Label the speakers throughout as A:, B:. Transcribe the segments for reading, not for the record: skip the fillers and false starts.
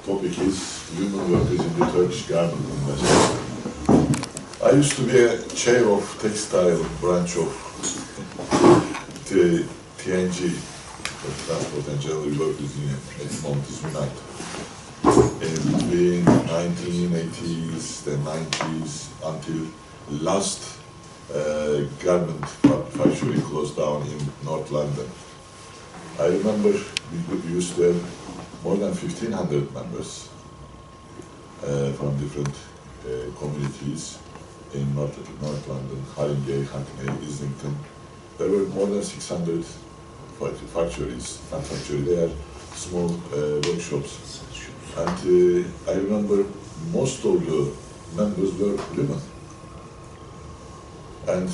A: Topic is human workers in the Turkish garment industry. I used to be a chair of textile branch of the TNG, Transport and General Workers Union, at Montes Unite. Between 1980s and 90s until last garment factory closed down in North London. I remember we used to have more than 1,500 members from different communities in North London, Haringey, Hackney, Islington. There were more than 600 factories, not factories, they are small workshops. And I remember most of the members were women. And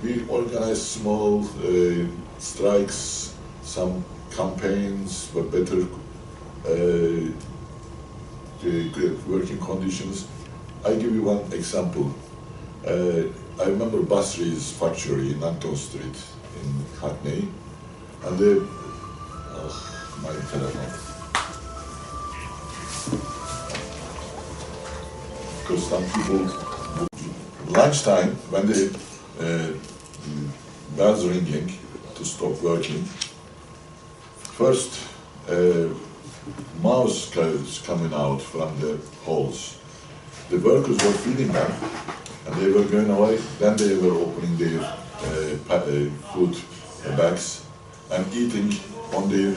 A: we organized small strikes, some campaigns for better working conditions. I give you one example. I remember Basri's factory in Anton Street in Hackney, and they, my telephone. Because some people, lunchtime, when the bells ringing to stop working, first mouse coming out from the holes. The workers were feeding them, and they were going away. Then they were opening their food bags and eating on their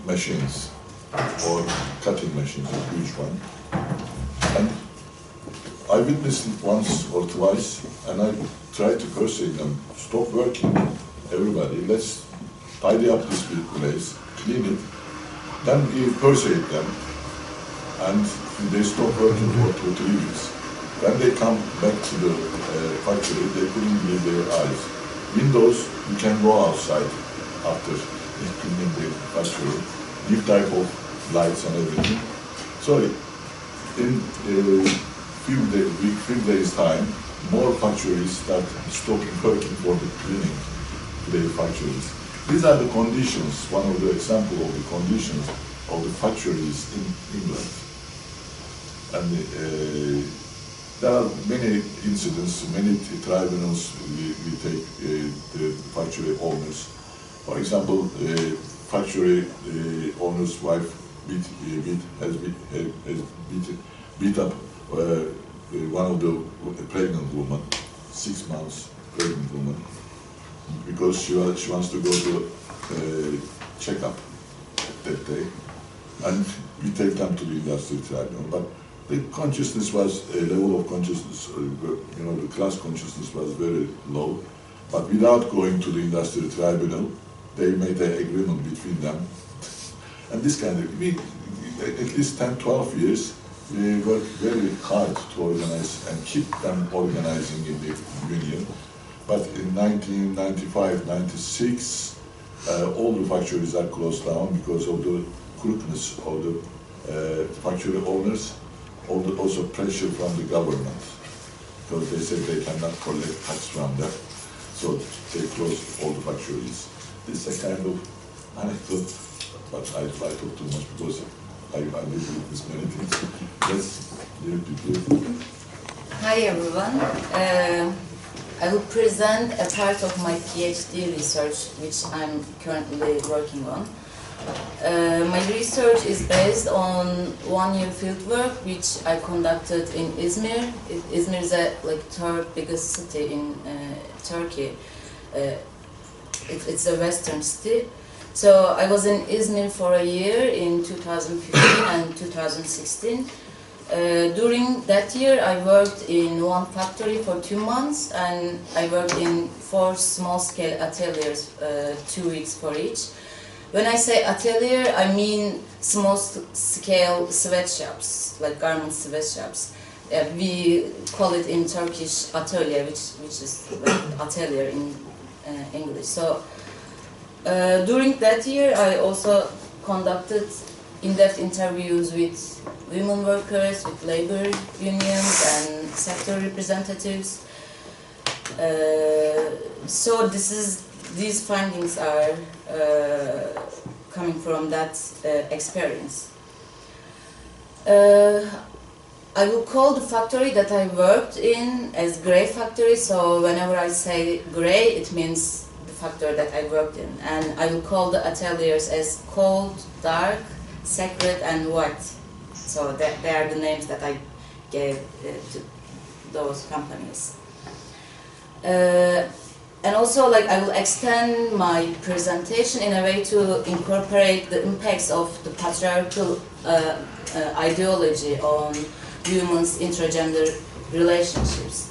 A: machines or cutting machines, a huge one. And I witnessed it once or twice, and I tried to persuade them, stop working, everybody, let's tidy up this place, clean it. Then we persuade them, and they stop working for 2 or 3 weeks. When they come back to the factory, they couldn't believe their eyes. Windows, you can go outside after cleaning the factory, new type of lights and everything. So in few days time, more factories start stopping working for the cleaning their factories. These are the conditions, one of the examples of the conditions of the factories in England. And there are many incidents, many tribunals we take the factory owners. For example, factory owner's wife has beat up one of the pregnant woman, 6 months pregnant woman, because she wants to go to check-up that day, and we take them to the industrial tribunal. But the consciousness was, level of consciousness, the class consciousness was very low. But without going to the industrial tribunal, they made an agreement between them. And this kind of, at least 10, 12 years, we worked very hard to organize and keep them organizing in the union. But in 1995, 96, all the factories are closed down because of the crookedness of the factory owners, also pressure from the government, because they said they cannot collect tax from them, so they closed all the factories. This is a kind of anecdote, but I talk too much because I live with this many things. Let's leave it to you.
B: Hi everyone. I will present a part of my PhD research, which I'm currently working on. My research is based on 1-year fieldwork, which I conducted in Izmir. Izmir is the third biggest city in Turkey. It's a western city. So I was in Izmir for a year in 2015 and 2016. During that year, I worked in one factory for 2 months, and I worked in 4 small-scale ateliers, 2 weeks for each. When I say atelier, I mean small-scale sweatshops, like garment sweatshops. We call it in Turkish atelier, which is like atelier in English. So during that year, I also conducted in-depth interviews with women workers, with labor unions and sector representatives. So these findings are coming from that experience. I will call the factory that I worked in as Grey Factory, so whenever I say grey, it means the factory that I worked in. And I will call the ateliers as cold, dark, sacred, and white. So they are the names that I gave to those companies. And also, like, I will extend my presentation in a way to incorporate the impacts of the patriarchal ideology on humans' intragender relationships.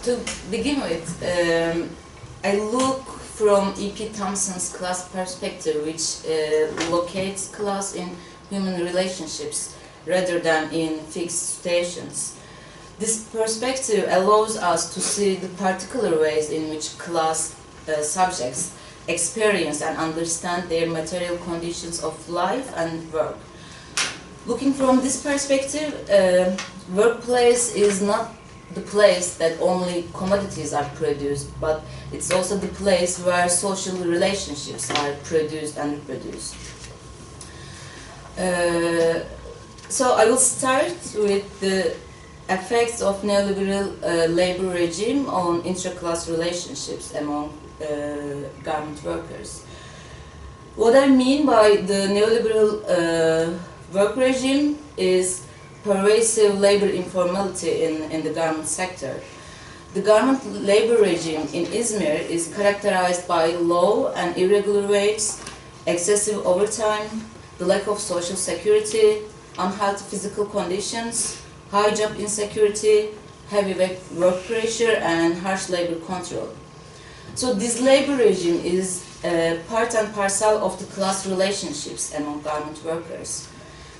B: To begin with, I look from E.P. Thompson's class perspective, which locates class in human relationships rather than in fixed situations. This perspective allows us to see the particular ways in which class subjects experience and understand their material conditions of life and work. Looking from this perspective, workplace is not the place that only commodities are produced, but it's also the place where social relationships are produced and reproduced. So I will start with the effects of neoliberal labor regime on intra-class relationships among garment workers. What I mean by the neoliberal work regime is pervasive labor informality in the garment sector. The garment labor regime in Izmir is characterized by low and irregular wages, excessive overtime, the lack of social security, unhealthy physical conditions, high job insecurity, heavy work pressure, and harsh labor control. So this labor regime is part and parcel of the class relationships among garment workers.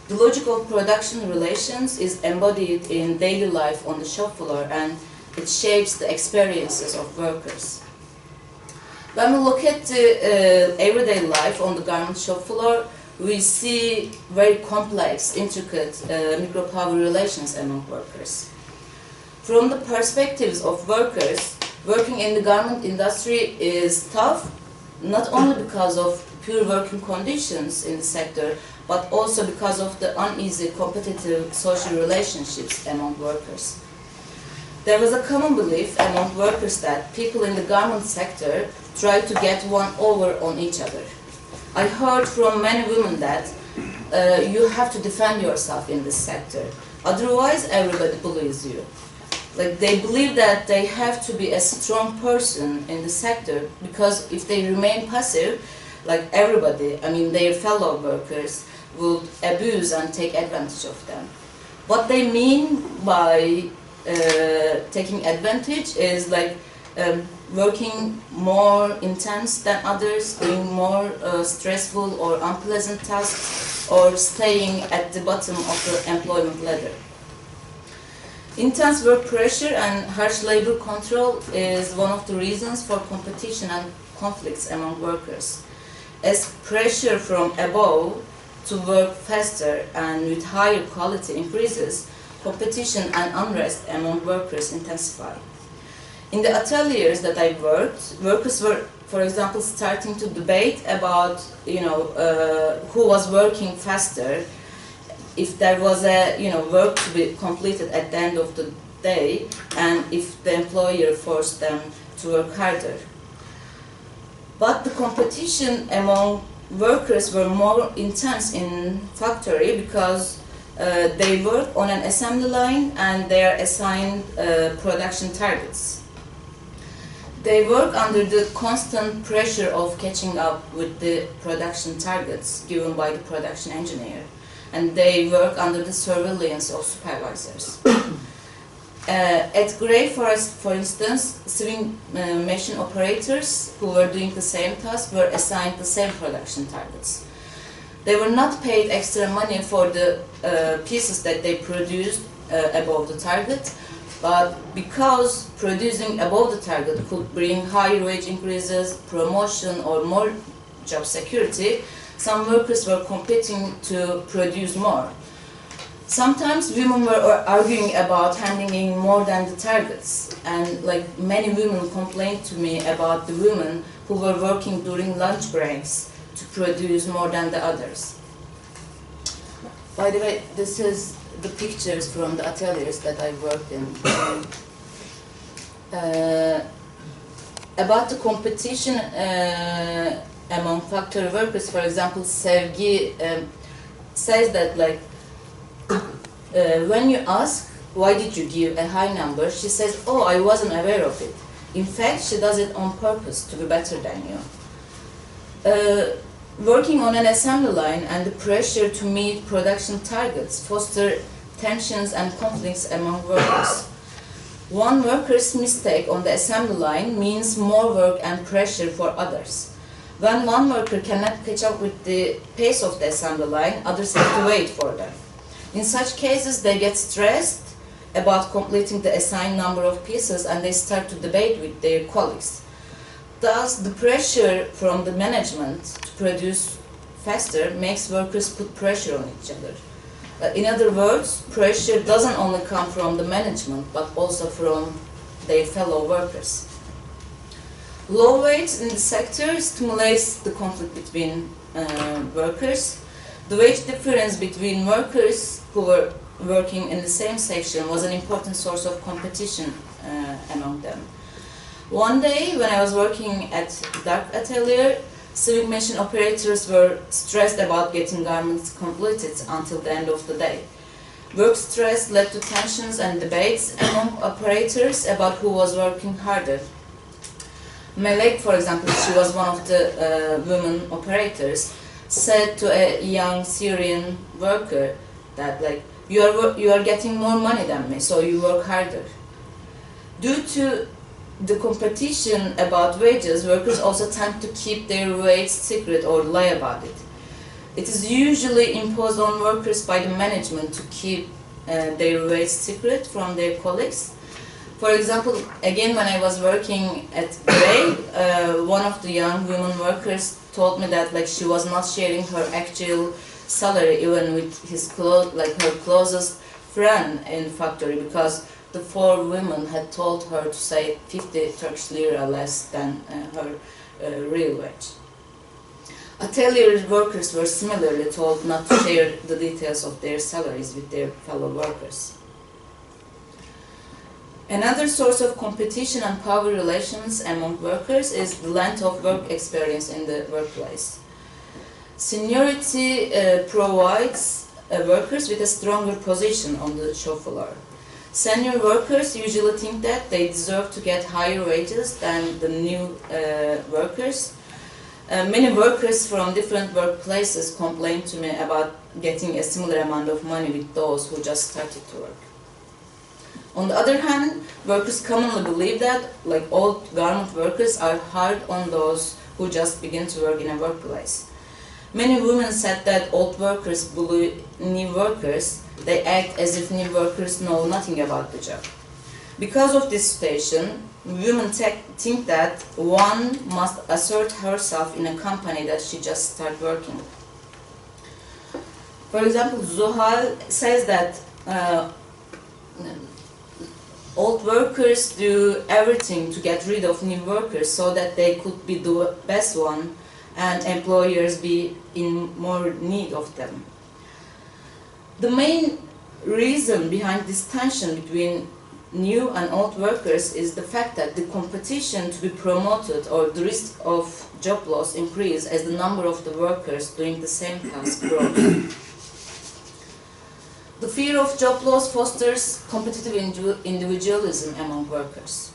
B: The logic of production relations is embodied in daily life on the shop floor, and it shapes the experiences of workers. When we look at the everyday life on the garment shop floor, we see very complex, intricate micro-power relations among workers. From the perspectives of workers, working in the garment industry is tough, not only because of poor working conditions in the sector, but also because of the uneasy competitive social relationships among workers. There was a common belief among workers that people in the garment sector try to get one over on each other. I heard from many women that you have to defend yourself in this sector, otherwise everybody bullies you. Like, they believe that they have to be a strong person in the sector, because if they remain passive, like everybody, I mean their fellow workers, would abuse and take advantage of them. What they mean by taking advantage is like working more intense than others, doing more stressful or unpleasant tasks, or staying at the bottom of the employment ladder. Intense work pressure and harsh labor control is one of the reasons for competition and conflicts among workers. As pressure from above to work faster and with higher quality increases, competition and unrest among workers intensify. In the ateliers that I worked, workers were, for example, starting to debate about, who was working faster, if there was a, work to be completed at the end of the day, and if the employer forced them to work harder. But the competition among workers were more intense in factory because they work on an assembly line and they are assigned production targets. They work under the constant pressure of catching up with the production targets given by the production engineer, and they work under the surveillance of supervisors. At Grey Forest, for instance, sewing machine operators who were doing the same task were assigned the same production targets. They were not paid extra money for the pieces that they produced above the target, but because producing above the target could bring higher wage increases, promotion, or more job security, some workers were competing to produce more. Sometimes women were arguing about handing in more than the targets, and like many women complained to me about the women who were working during lunch breaks to produce more than the others. By the way, this is the pictures from the ateliers that I worked in. About the competition among factory workers, for example, Sevgi says that like when you ask why did you give a high number, she says, "Oh, I wasn't aware of it." In fact, she does it on purpose to be better than you. Working on an assembly line and the pressure to meet production targets foster tensions and conflicts among workers. One worker's mistake on the assembly line means more work and pressure for others. When one worker cannot catch up with the pace of the assembly line, others have to wait for them. In such cases, they get stressed about completing the assigned number of pieces and they start to debate with their colleagues. Thus, the pressure from the management to produce faster makes workers put pressure on each other. In other words, pressure doesn't only come from the management, but also from their fellow workers. Low wage in the sector stimulates the conflict between workers. The wage difference between workers who were working in the same section was an important source of competition among them. One day, when I was working at Dark Atelier, sewing machine operators were stressed about getting garments completed until the end of the day. Work stress led to tensions and debates among operators about who was working harder. Melek, for example, she was one of the women operators, said to a young Syrian worker that, like, you are getting more money than me, so you work harder. Due to the competition about wages, workers also tend to keep their wage secret or lie about it. It is usually imposed on workers by the management to keep their wage secret from their colleagues. For example, again, when I was working at Grey, one of the young women workers told me that like she was not sharing her actual salary even with her closest friend in the factory because the 4 women had told her to say 50 Turkish lira less than her real wage. Atelier workers were similarly told not to share the details of their salaries with their fellow workers. Another source of competition and power relations among workers is the length of work experience in the workplace. Seniority provides workers with a stronger position on the shop floor. Senior workers usually think that they deserve to get higher wages than the new workers. Many workers from different workplaces complain to me about getting a similar amount of money with those who just started to work. On the other hand, workers commonly believe that, like old garment workers, are hard on those who just begin to work in a workplace. Many women said that old workers bully new workers. They act as if new workers know nothing about the job. Because of this situation, women think that one must assert herself in a company that she just started working. For example, Zuhal says that old workers do everything to get rid of new workers so that they could be the best one and employers be in more need of them. The main reason behind this tension between new and old workers is the fact that the competition to be promoted or the risk of job loss increase as the number of the workers doing the same task grows. The fear of job loss fosters competitive individualism among workers.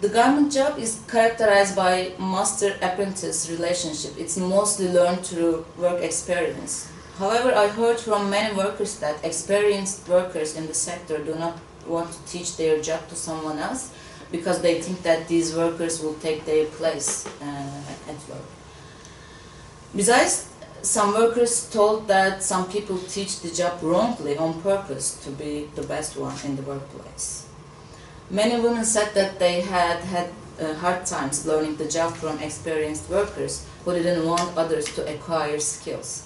B: The garment job is characterized by master-apprentice relationship. It's mostly learned through work experience. However, I heard from many workers that experienced workers in the sector do not want to teach their job to someone else because they think that these workers will take their place at work. Besides, some workers told that some people teach the job wrongly on purpose to be the best one in the workplace. Many women said that they had hard times learning the job from experienced workers who didn't want others to acquire skills.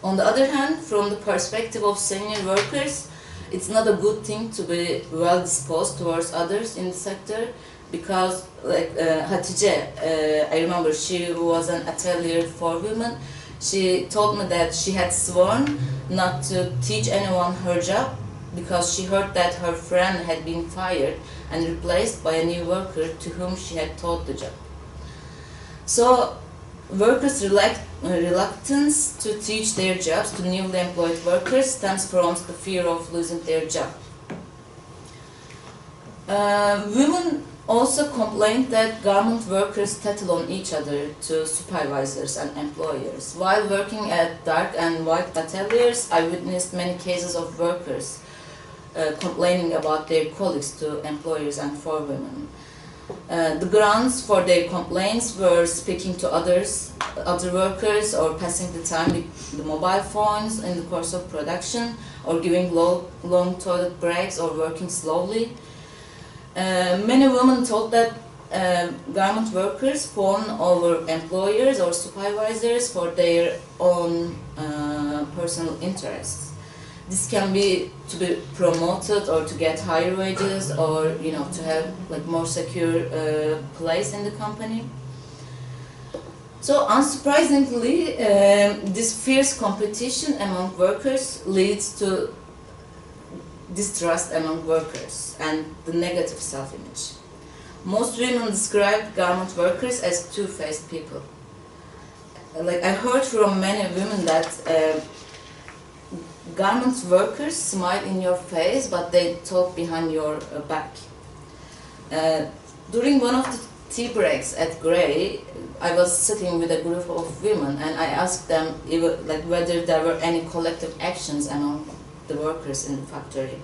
B: On the other hand, from the perspective of senior workers, it's not a good thing to be well disposed towards others in the sector because, like Hatice, I remember she was an atelier for women. She told me that she had sworn not to teach anyone her job because she heard that her friend had been fired and replaced by a new worker to whom she had taught the job. So, workers' reluctance to teach their jobs to newly employed workers stems from the fear of losing their job. Women also complained that garment workers tattle on each other to supervisors and employers. While working at dark and white ateliers, I witnessed many cases of workers complaining about their colleagues to employers and for women. The grounds for their complaints were speaking to other workers or passing the time with the mobile phones in the course of production or giving long toilet breaks or working slowly. Many women told that garment workers fawn over employers or supervisors for their own personal interests. This can be to be promoted or to get higher wages or to have like more secure place in the company. So unsurprisingly, this fierce competition among workers leads to distrust among workers and the negative self-image. Most women describe garment workers as two-faced people. Like I heard from many women that garment workers smile in your face, but they talk behind your back. During one of the tea breaks at Grey, I was sitting with a group of women, and I asked them whether there were any collective actions among the workers in the factory.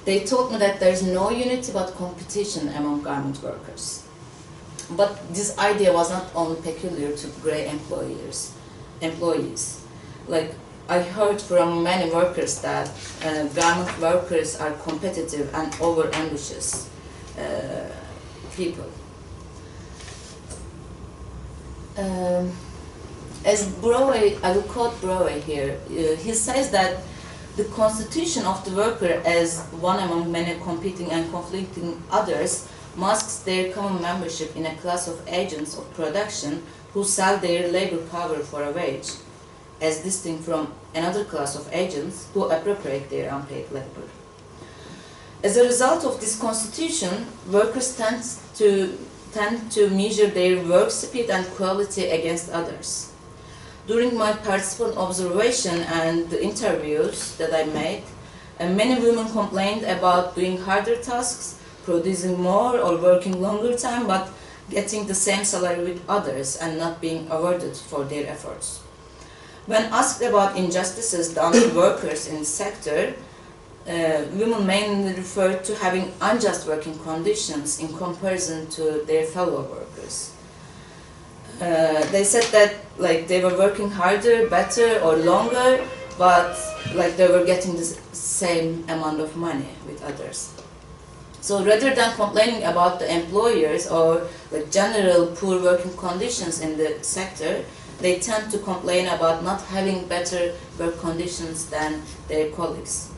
B: They told me that there is no unity but competition among garment workers. But this idea was not only peculiar to Grey employees. Like I heard from many workers that garment workers are competitive and over-ambitious people. As Broe, I will quote Broe here, he says that the constitution of the worker as one among many competing and conflicting others masks their common membership in a class of agents of production who sell their labor power for a wage, as distinct from another class of agents who appropriate their unpaid labor. As a result of this constitution, workers tend to measure their work speed and quality against others. During my participant observation and the interviews that I made, many women complained about doing harder tasks, producing more or working longer time, but getting the same salary with others and not being awarded for their efforts. When asked about injustices done to workers in the sector, women mainly referred to having unjust working conditions in comparison to their fellow workers. They said that they were working harder, better or longer, but they were getting the same amount of money with others. So rather than complaining about the employers or general poor working conditions in the sector, they tend to complain about not having better work conditions than their colleagues.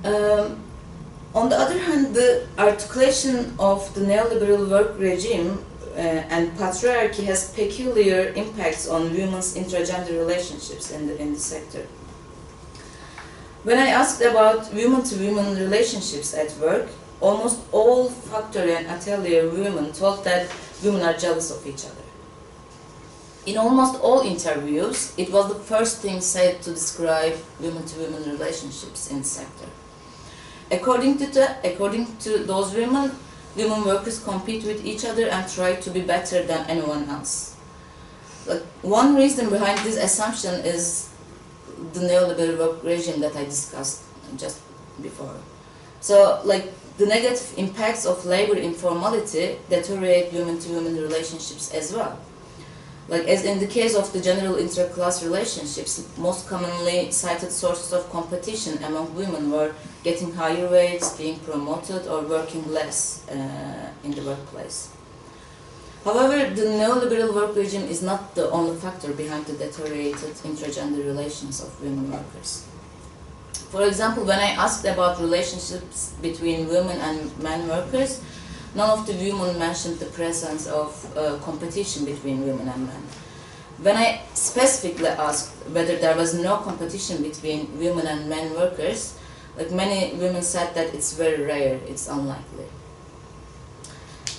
B: On the other hand, the articulation of the neoliberal work regime and patriarchy has peculiar impacts on women's intragender relationships in the sector. When I asked about women-to-women relationships at work, almost all factory and atelier women told that women are jealous of each other. In almost all interviews, it was the first thing said to describe women-to-women relationships in the sector. According to those women workers compete with each other and try to be better than anyone else. One reason behind this assumption is the neoliberal work regime that I discussed just before. So, like, the negative impacts of labor informality deteriorate women-to-women relationships as well. Like, as in the case of the general interclass relationships, most commonly cited sources of competition among women were getting higher wages, being promoted, or working less in the workplace. However, the neoliberal work regime is not the only factor behind the deteriorated intragender relations of women workers. For example, when I asked about relationships between women and men workers, none of the women mentioned the presence of competition between women and men. When I specifically asked whether there was no competition between women and men workers, like, many women said that it's very rare, it's unlikely.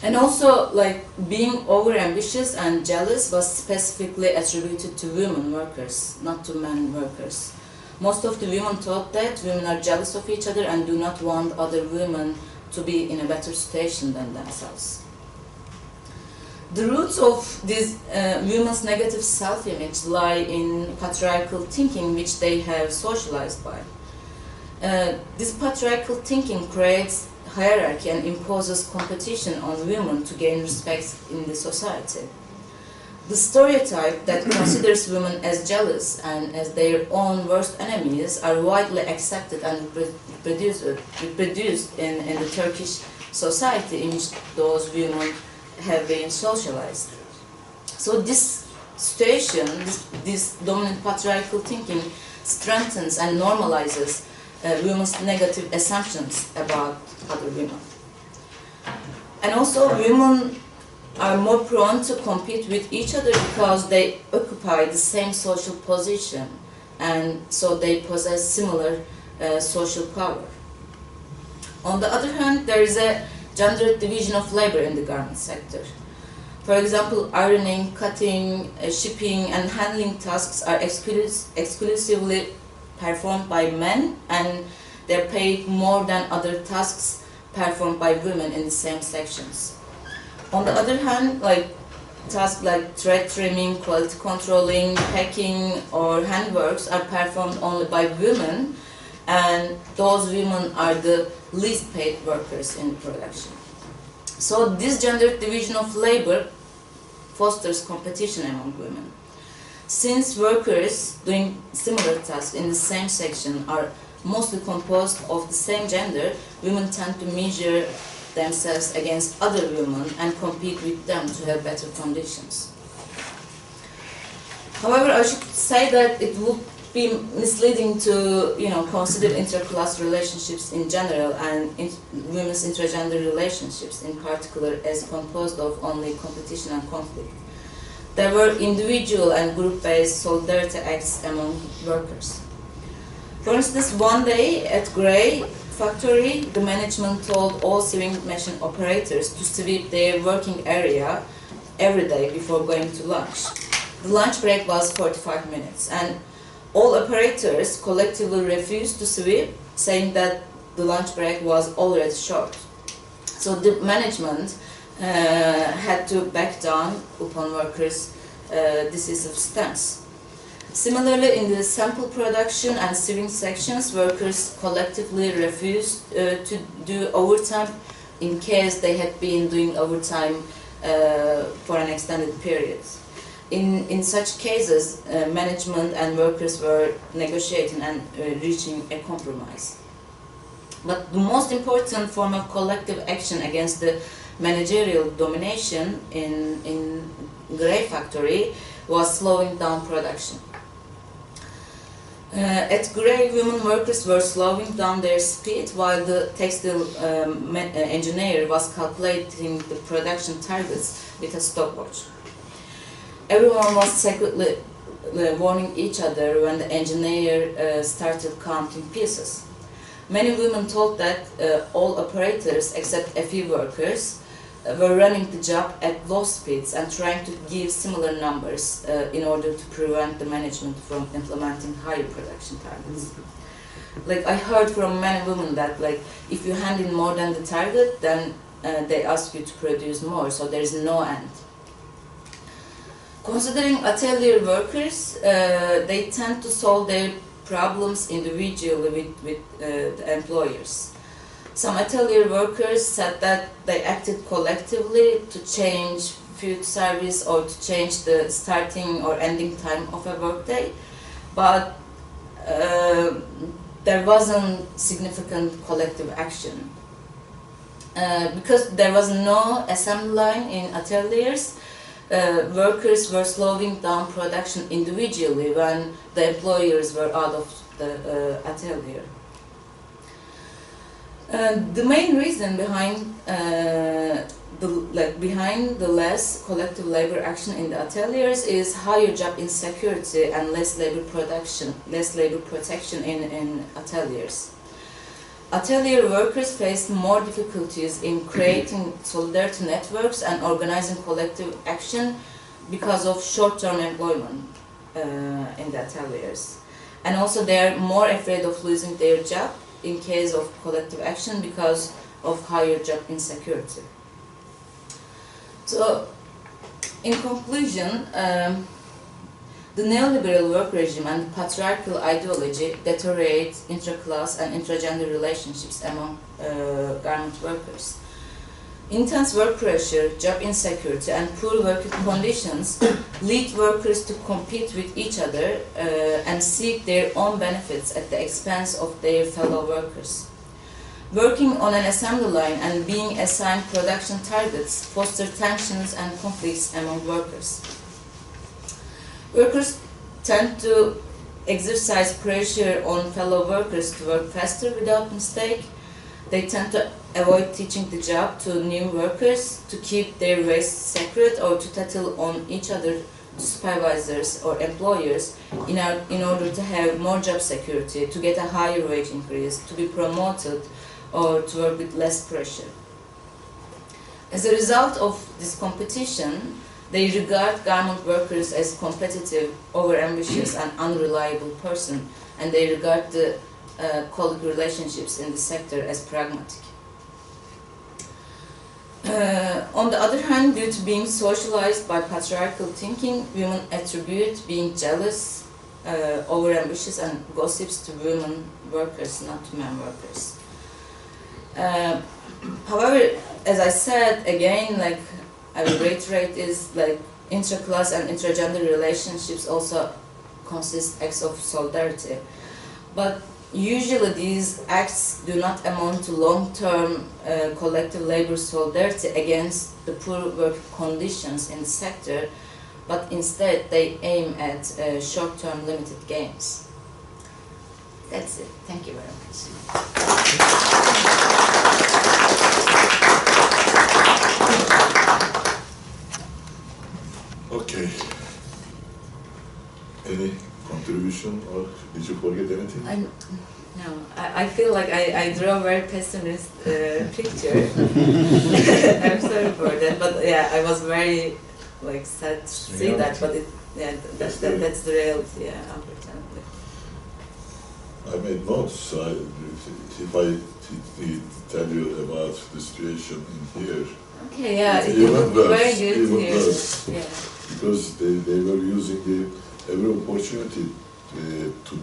B: And also, like, being overambitious and jealous was specifically attributed to women workers, not to men workers. Most of the women thought that women are jealous of each other and do not want other women to be in a better situation than themselves. The roots of this women's negative self-image lie in patriarchal thinking which they have socialized by. This patriarchal thinking creates hierarchy and imposes competition on women to gain respect in the society. The stereotype that considers women as jealous and as their own worst enemies are widely accepted and reproduced in the Turkish society in which those women have been socialized. So this situation, this dominant patriarchal thinking strengthens and normalizes women's negative assumptions about other women. And also, women are more prone to compete with each other because they occupy the same social position, and so they possess similar social power. On the other hand, there is a gendered division of labor in the garment sector. For example, ironing, cutting, shipping, and handling tasks are exclusively performed by men, and they're paid more than other tasks performed by women in the same sections. On the other hand, like, tasks like thread trimming, quality controlling, packing, or handworks are performed only by women, and those women are the least paid workers in production. So this gendered division of labor fosters competition among women. Since workers doing similar tasks in the same section are mostly composed of the same gender, women tend to measure themselves against other women and compete with them to have better conditions. However, I should say that it would be misleading to, consider interclass relationships in general and women's intragender relationships in particular as composed of only competition and conflict. There were individual and group-based solidarity acts among workers. For instance, one day at Gray factory, the management told all sewing machine operators to sweep their working area every day before going to lunch. The lunch break was 45 minutes, and all operators collectively refused to sweep, saying that the lunch break was already short. So the management had to back down upon workers' decisive stance. Similarly, in the sample production and sewing sections, workers collectively refused to do overtime in case they had been doing overtime for an extended period. In such cases, management and workers were negotiating and reaching a compromise. But the most important form of collective action against the managerial domination in Gray factory was slowing down production. At Gray, women workers were slowing down their speed while the textile engineer was calculating the production targets with a stopwatch. Everyone was secretly warning each other when the engineer started counting pieces. Many women told that all operators except a few workers were running the job at low speeds and trying to give similar numbers in order to prevent the management from implementing higher production targets. Like, I heard from many women that, like, if you hand in more than the target, then they ask you to produce more, so there is no end. Considering atelier workers, they tend to solve their problems individually with the employers. Some atelier workers said that they acted collectively to change food service or to change the starting or ending time of a workday, but there wasn't significant collective action. Because there was no assembly line in ateliers, workers were slowing down production individually when the employers were out of the atelier. The main reason behind the less collective labor action in the ateliers is higher job insecurity and less labor protection in ateliers. Atelier workers faced more difficulties in creating solidarity networks and organizing collective action because of short-term employment in the ateliers. And also they are more afraid of losing their job in case of collective action because of higher job insecurity. So, in conclusion, the neoliberal work regime and the patriarchal ideology deteriorate interclass and intergender relationships among garment workers. Intense work pressure, job insecurity, and poor working conditions lead workers to compete with each other and seek their own benefits at the expense of their fellow workers. Working on an assembly line and being assigned production targets foster tensions and conflicts among workers. Workers tend to exercise pressure on fellow workers to work faster without mistake. They tend to avoid teaching the job to new workers, to keep their waste secret, or to tattle on each other to supervisors or employers in order to have more job security, to get a higher wage increase, to be promoted, or to work with less pressure. As a result of this competition, they regard garment workers as competitive, overambitious, and unreliable person, and they regard the colleague relationships in the sector as pragmatic. On the other hand, due to being socialized by patriarchal thinking, women attribute being jealous, overambitious, and gossips to women workers, not to men workers. However, as I said again, like I will reiterate, is like interclass and intergender relationships also consist acts of solidarity, but usually these acts do not amount to long-term collective labor solidarity against the poor work conditions in the sector, but instead they aim at short-term limited gains. That's it. Thank you very much.
A: Okay. Any contribution, or did you forget anything?
B: No, I feel like I draw a very pessimist picture. I'm sorry for that, but yeah, I was very like sad to see that, but that's the reality, yeah, unfortunately.
A: I made notes. If I tell you about the situation in here.
B: Okay, yeah, it would be very good to hear. Yeah.
A: Because they were using every opportunity to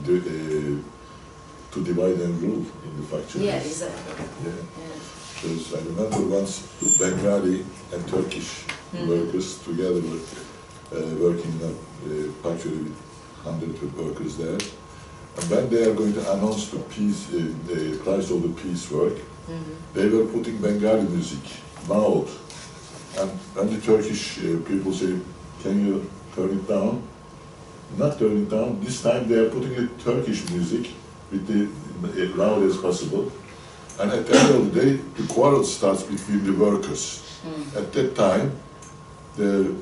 A: divide and rule in the factories.
B: Yeah, exactly.
A: Yeah. Because I remember once Bengali and Turkish workers together were working in a factory with hundreds of workers there. And when they are going to announce the price of the piece work, they were putting Bengali music loud. And when the Turkish people say, "Can you turn it down?" Not turn it down. This time they are putting the Turkish music with the loud as possible. And at the end of the day, the quarrel starts between the workers. At that time, the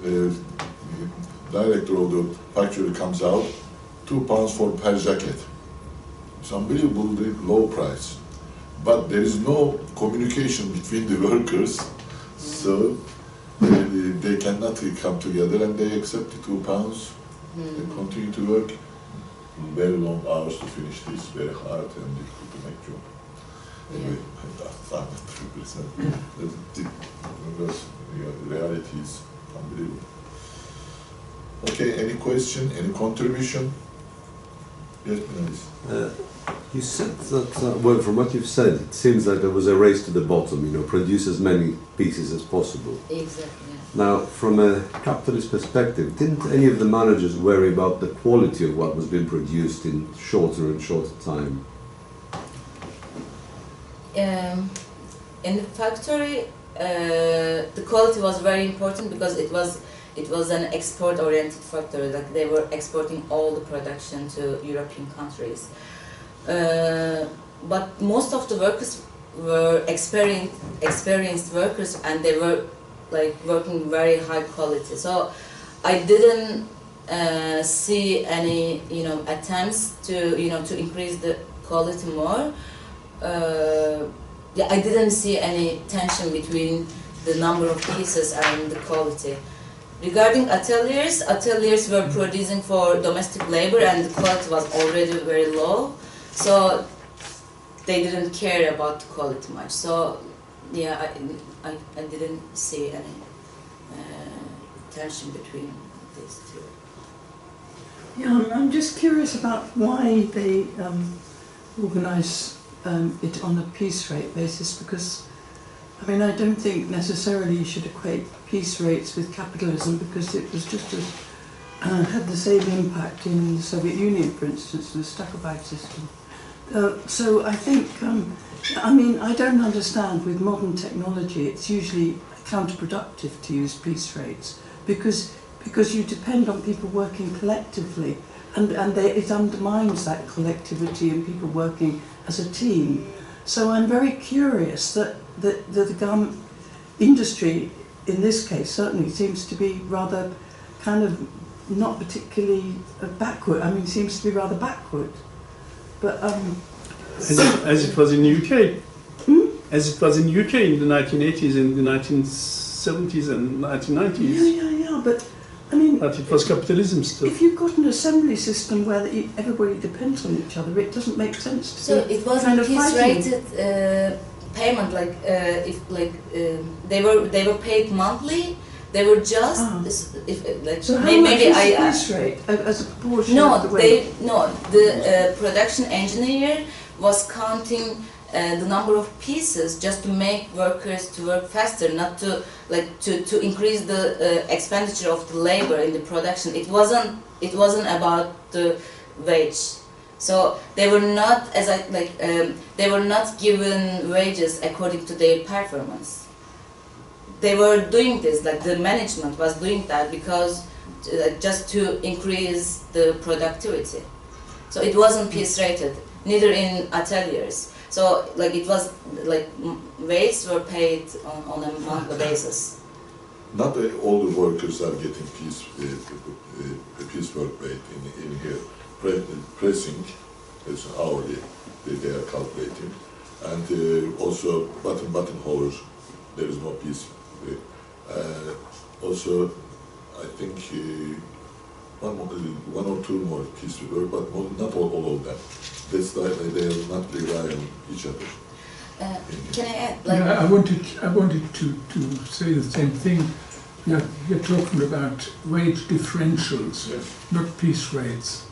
A: director of the factory comes out, £2 per jacket. It's unbelievably low price. But there is no communication between the workers, so they cannot come together, and they accept the £2. They continue to work very long hours to finish this, very hard and difficult to make job. Anyway, the reality is unbelievable. Okay, any question, any contribution? Yes, please.
C: You said that, well, from what you've said, it seems like there was a race to the bottom, you know, produce as many pieces as possible.
B: Exactly.
C: Now, from a capitalist perspective, didn't any of the managers worry about the quality of what was being produced in shorter and shorter time?
B: In the factory, the quality was very important because it was an export-oriented factory. Like they were exporting all the production to European countries. But most of the workers were experienced workers, and they were like working very high quality. So I didn't see any attempts to to increase the quality more. Yeah, I didn't see any tension between the number of pieces and the quality. Regarding ateliers were producing for domestic labor, and the quality was already very low. So they didn't care about the quality much. So yeah, I didn't see any tension between these two.
D: Yeah, I'm just curious about why they organise it on a piece rate basis, because I mean, I don't think necessarily you should equate piece rates with capitalism, because it was just as had the same impact in the Soviet Union, for instance, the Stackobyte system. So I think, I mean, I don't understand with modern technology, it's usually counterproductive to use piece rates, because you depend on people working collectively, and it undermines that collectivity and people working as a team. So I'm very curious that the garment industry, in this case, certainly seems to be rather kind of not particularly backward. I mean, seems to be rather backward. But
E: as it was in the UK, as it was in the UK in the 1980s and the 1970s and 1990s.
D: Yeah. But I mean,
E: but it was capitalism still.
D: If you've got an assembly system where everybody depends on each other, it doesn't make sense to.
B: So it wasn't piece-rated payment. Like they were paid monthly. They were just
D: so how much is the piece rate as a proportion of the weight?
B: The production engineer was counting the number of pieces just to make workers to work faster, not to to increase the expenditure of the labor in the production. It wasn't about the wage. So they were not they were not given wages according to their performance. They were doing this, like the management was doing that because just to increase the productivity. So it wasn't piece rated, neither in ateliers. So like it was like wages were paid on a monthly basis.
A: Not all the workers are getting piece work rate in here. Pressing is hourly, they are calculating, and also buttonholers, there is no piece. Also, I think one or two more pieces of work, but not all of them. That's why they are not rely on each other.
B: Can I add?
F: Yeah, I wanted to say the same thing. You're talking about wage differentials,
A: yes,
F: not piece rates.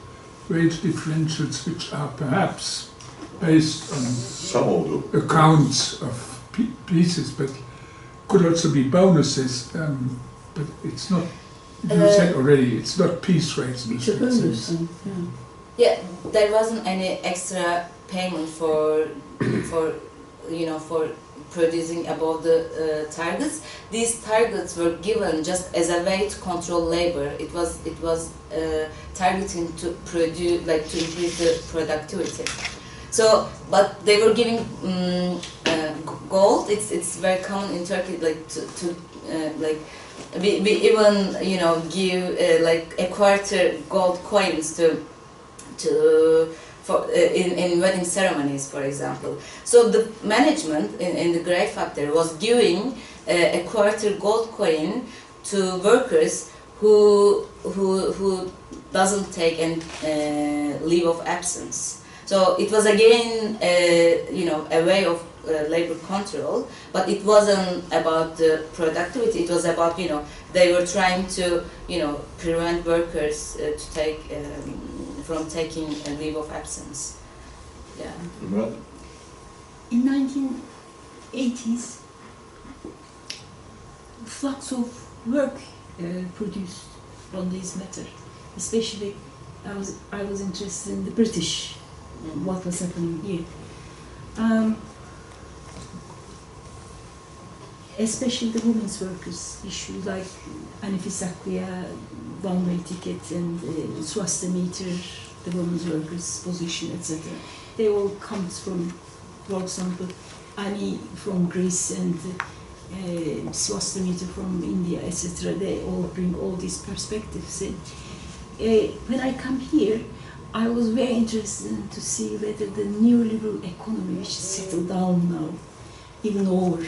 F: Wage differentials which are perhaps based on
A: some of them
F: accounts of pieces, but could also be bonuses, but it's not, you said already, it's not piece rates.
D: It's a bonus.
B: Yeah, there wasn't any extra payment for producing above the targets. These targets were given just as a way to control labor. It was targeting to produce, to increase the productivity. So, but they were giving gold. It's very common in Turkey, we even give a quarter gold coins in wedding ceremonies, for example. So the management in the Grey Factory was giving a quarter gold coin to workers who doesn't take any leave of absence. So it was again a way of labor control, but it wasn't about the productivity. It was about, you know, they were trying to, you know, prevent workers to take from taking a leave of absence. Yeah.
G: In 1980s, flux of work produced on this matter. Especially, I was interested in the British, what was happening here. Especially the women's workers issue, like Anifisakliya, one-way ticket, and Swasta meter, the women's workers' position, etc. They all come from, for example, Ani from Greece and Swasta meter from India, etc. They all bring all these perspectives in. When I come here, I was very interested in to see whether the neoliberal economy, which is settled down now, even over,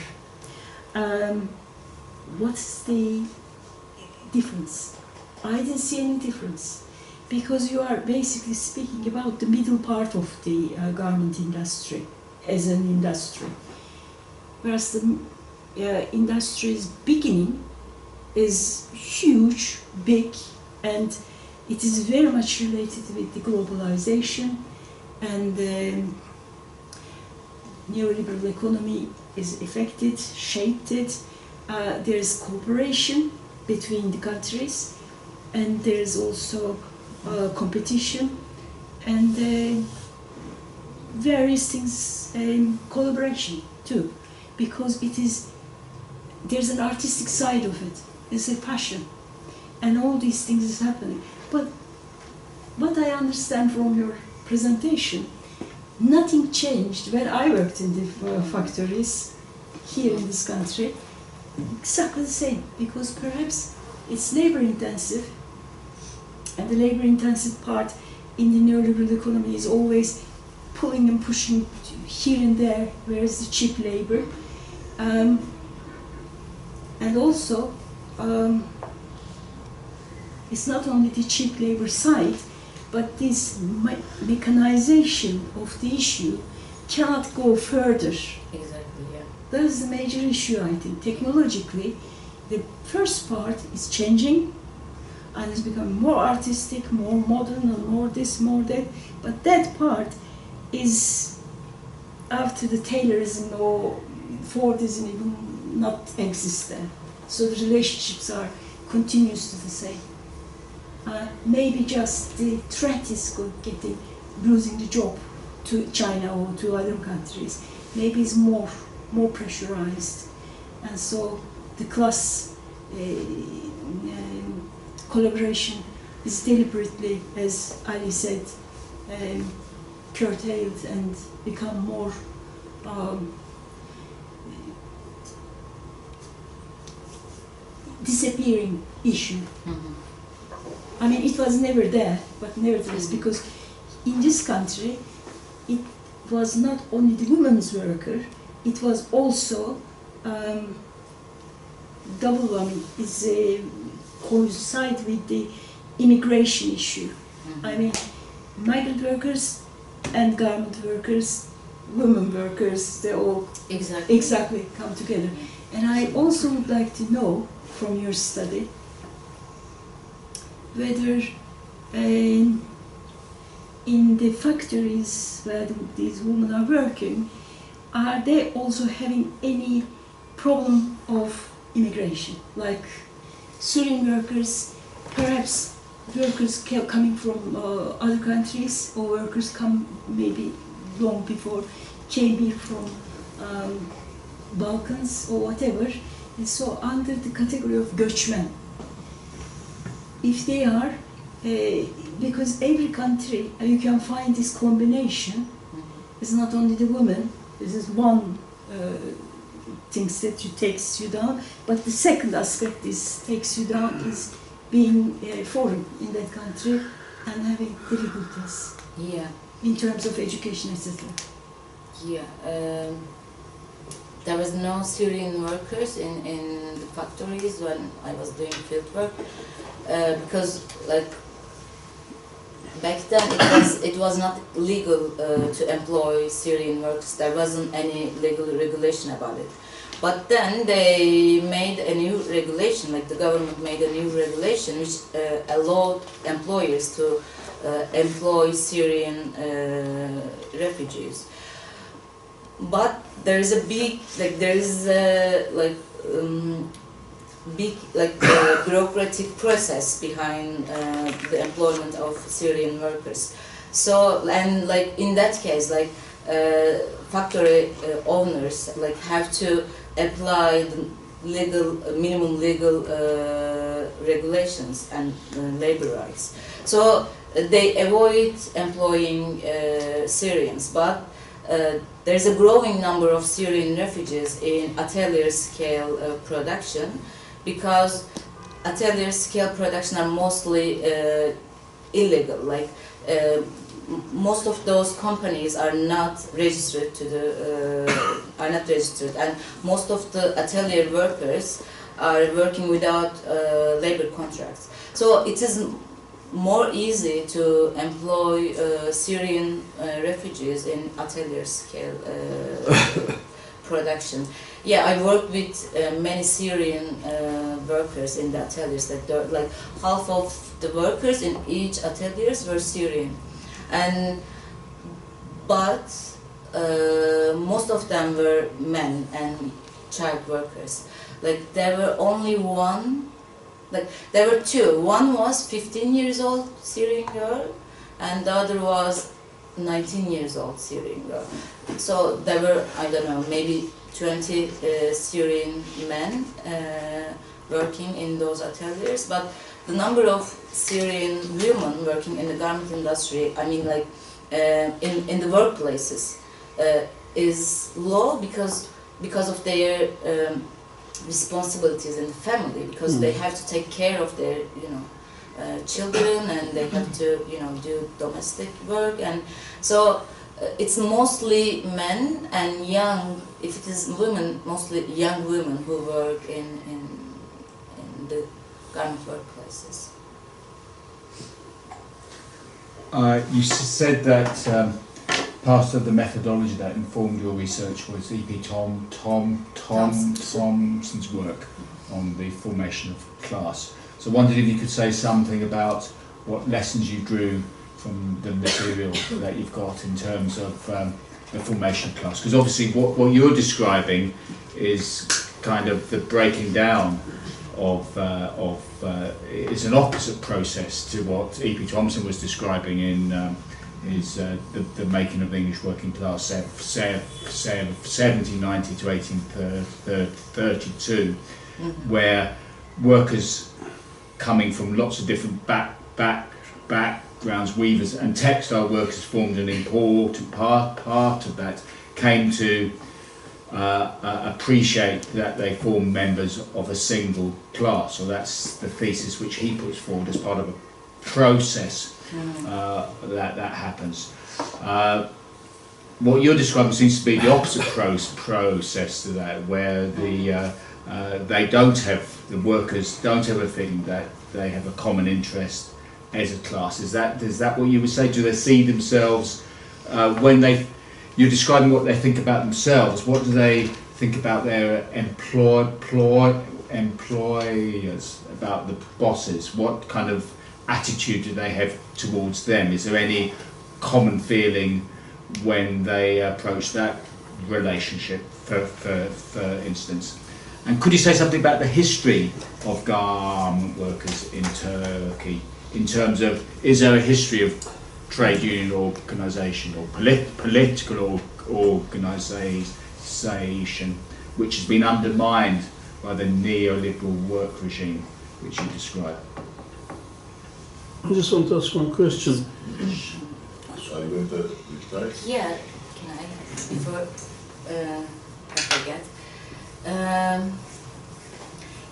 G: what's the difference? I didn't see any difference, because you are basically speaking about the middle part of the garment industry as an industry, whereas the industry's beginning is huge, big, and it is very much related with the globalization, and the neoliberal economy is affected, shaped it. There is cooperation between the countries, and there is also competition, and various things, collaboration too, because there's an artistic side of it. It's a passion, and all these things is happening. But what I understand from your presentation, nothing changed when I worked in the factories here in this country. Exactly the same, because perhaps it's labor intensive, and the labor intensive part in the neoliberal economy is always pulling and pushing here and there, whereas the cheap labor. And also, it's not only the cheap labor side, but this mechanization of the issue cannot go further.
B: Exactly, yeah.
G: That is the major issue, I think. Technologically, the first part is changing, and it's becoming more artistic, more modern, and more this, more that. But that part is, after the Taylorism or Fordism, even not exist there. So the relationships are continuously the same. Maybe just the threat is losing the job to China or to other countries. Maybe it's more pressurized, and so the class collaboration is deliberately, as Ali said, curtailed and become more disappearing issue.
B: Mm-hmm.
G: I mean, it was never there, but nevertheless, because in this country, it was not only the women's worker, it was also double, I mean, it's coincide with the immigration issue.
B: Mm-hmm.
G: I mean, migrant workers and garment workers, women workers, they all exactly come together. And I also would like to know from your study whether in the factories where these women are working, are they also having any problem of immigration, like Syrian workers, perhaps workers coming from other countries, or workers come maybe long before, came here from Balkans or whatever, and so under the category of göçmen. If they are, because every country you can find this combination. It's not only the women. This is one thing that takes you down, but the second aspect is takes you down is being foreign in that country and having difficulties.
B: Yeah.
G: In terms of education, etc.
B: Yeah. There was no Syrian workers in the factories when I was doing field work, because like back then it was not legal to employ Syrian workers. There wasn't any legal regulation about it. But then they made a new regulation, like the government made a new regulation which allowed employers to employ Syrian refugees. But there is a big, bureaucratic process behind the employment of Syrian workers. So, and like in that case, like factory owners like have to apply the legal, minimum legal regulations and labor rights. So they avoid employing Syrians, but there's a growing number of Syrian refugees in atelier scale production, because atelier scale production are mostly illegal. Like most of those companies are not registered to the and most of the atelier workers are working without labor contracts. So it is more easy to employ Syrian refugees in atelier scale production. Yeah, I worked with many Syrian workers in the ateliers. Like half of the workers in each ateliers were Syrian, but most of them were men and child workers. Like there were only one. Like there were two. One was 15 years old Syrian girl, and the other was 19 years old Syrian girl. So there were, I don't know, maybe 20 Syrian men working in those ateliers. But the number of Syrian women working in the garment industry, I mean, like in the workplaces, is low because of their responsibilities in the family, because they have to take care of their children, and they have to do domestic work, and so it's mostly men and young. If it is women, mostly young women who work in the garment workplaces.
H: You said that part of the methodology that informed your research was E.P. Thompson's work on the formation of class. So I wondered if you could say something about what lessons you drew from the material that you've got in terms of the formation of class. Because obviously what you're describing is kind of the breaking down of it's an opposite process to what E.P. Thompson was describing in the making of the English working class, 1790 to 1832, where workers coming from lots of different backgrounds, weavers and textile workers formed an important part of that, came to appreciate that they form members of a single class. So that's the thesis which he puts forward as part of a process that happens. What you're describing seems to be the opposite process to that, where the workers don't have a feeling that they have a common interest as a class. Is that what you would say? Do they see themselves when you're describing what they think about themselves? What do they think about their employers, about the bosses? What kind of attitude do they have towards them? Is there any common feeling when they approach that relationship, for instance? And could you say something about the history of garment workers in Turkey, in terms of, is there a history of trade union organisation or political organisation which has been undermined by the neoliberal work regime which you describe?
E: I just want to ask one question.
A: Are you going to reply?
B: Yeah, can I, before I forget?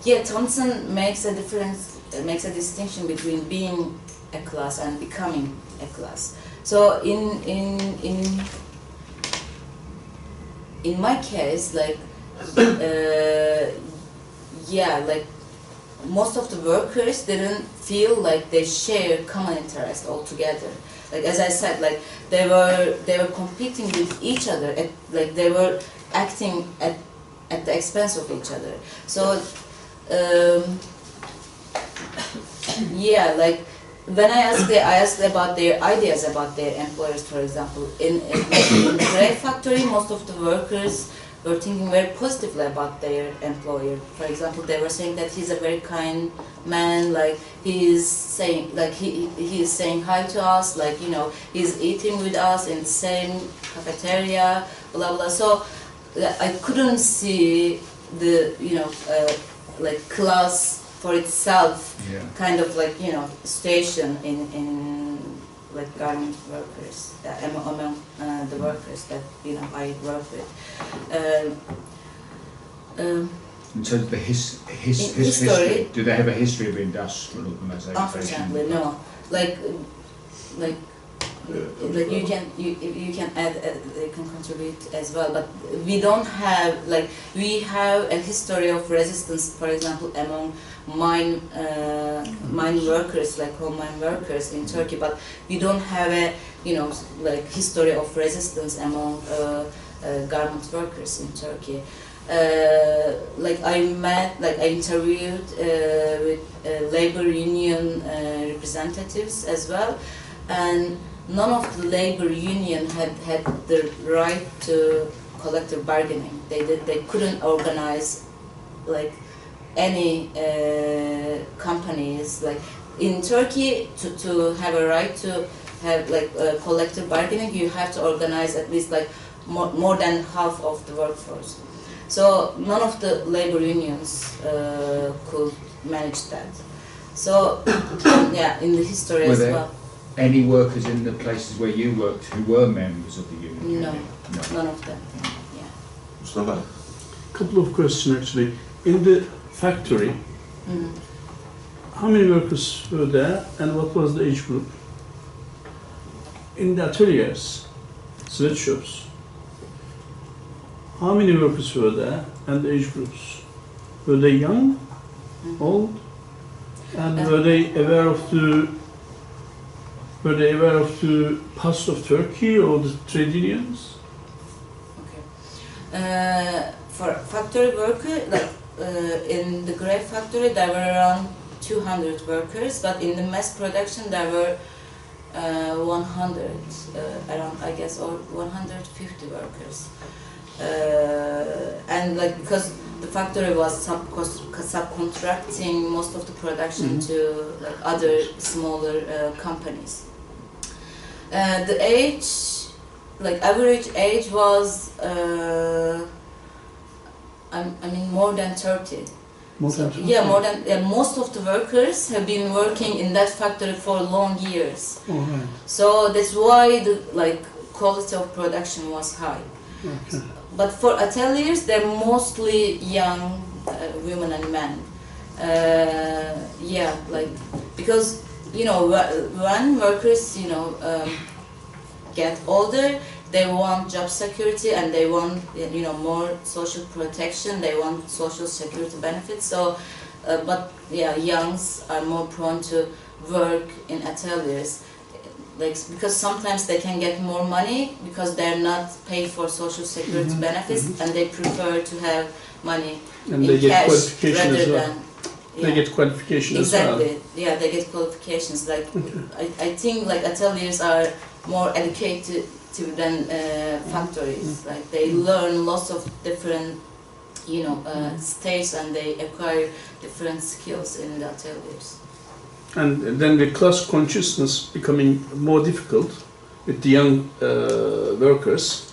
B: Yeah, Thompson makes a distinction between being a class and becoming a class. So in my case, like yeah, like most of the workers didn't feel like they share common interest altogether. Like as I said, like they were competing with each other, like they were acting at the expense of each other. So yeah, like when I asked about their ideas about their employers, for example, in the Grey Factory, most of the workers were thinking very positively about their employer. For example, they were saying that he's a very kind man, like he is saying hi to us, like, you know, he's eating with us in the same cafeteria, blah blah. So I couldn't see the, you know, like class for itself,
H: Yeah.
B: kind of like, you know, station in like garment workers, among the workers that, you know, I work with.
H: In terms of the history, do they have a history of industrial organisation?
B: Unfortunately, no. Like you can add, you can contribute as well, but we don't have, like, we have a history of resistance, for example, among mine workers, like coal mine workers in Turkey, but we don't have a, you know, like history of resistance among garment workers in Turkey. Like I interviewed with labor union representatives as well, and none of the labor union had the right to collective bargaining. They couldn't organize like any companies. Like in Turkey, to have a right to have like collective bargaining, you have to organize at least like more than half of the workforce. So none of the labor unions could manage that. So yeah, in the history as well.
H: Any workers in the places where you worked who were members of the union?
B: No, none of them. Yeah.
A: Mustafa?
E: Couple of questions actually. In the factory, how many workers were there and what was the age group? In the ateliers, sweatshops, how many workers were there and the age groups? Were they young, old, and were they aware of the past of Turkey or the trade unions?
B: Okay. For factory worker, like in the Grey Factory, there were around 200 workers, but in the mass production there were 100, around, I guess, or 150 workers. And like, because the factory was subcontracting most of the production to like other smaller companies. The age, like average age was, I mean, more than 30.
E: More than 30?
B: Yeah, more than, most of the workers have been working in that factory for long years.
E: Oh, right.
B: So that's why the like quality of production was high.
E: Okay.
B: But for ateliers, they're mostly young women and men. Yeah, like, because, you know, when workers, you know, get older, they want job security and they want, you know, more social protection. They want social security benefits. So, but yeah, youngs are more prone to work in ateliers. Like, because sometimes they can get more money because they're not paid for social security benefits, and they prefer to have money
E: And
B: in
E: they get
B: cash
E: qualification
B: rather
E: as well.
B: than.
E: They get qualification
B: exactly.
E: as well.
B: Yeah, they get qualifications. Like I think like ateliers are more educated than factories. Like they learn lots of different, you know, states, and they acquire different skills in the ateliers.
E: And then the class consciousness becoming more difficult with the young workers,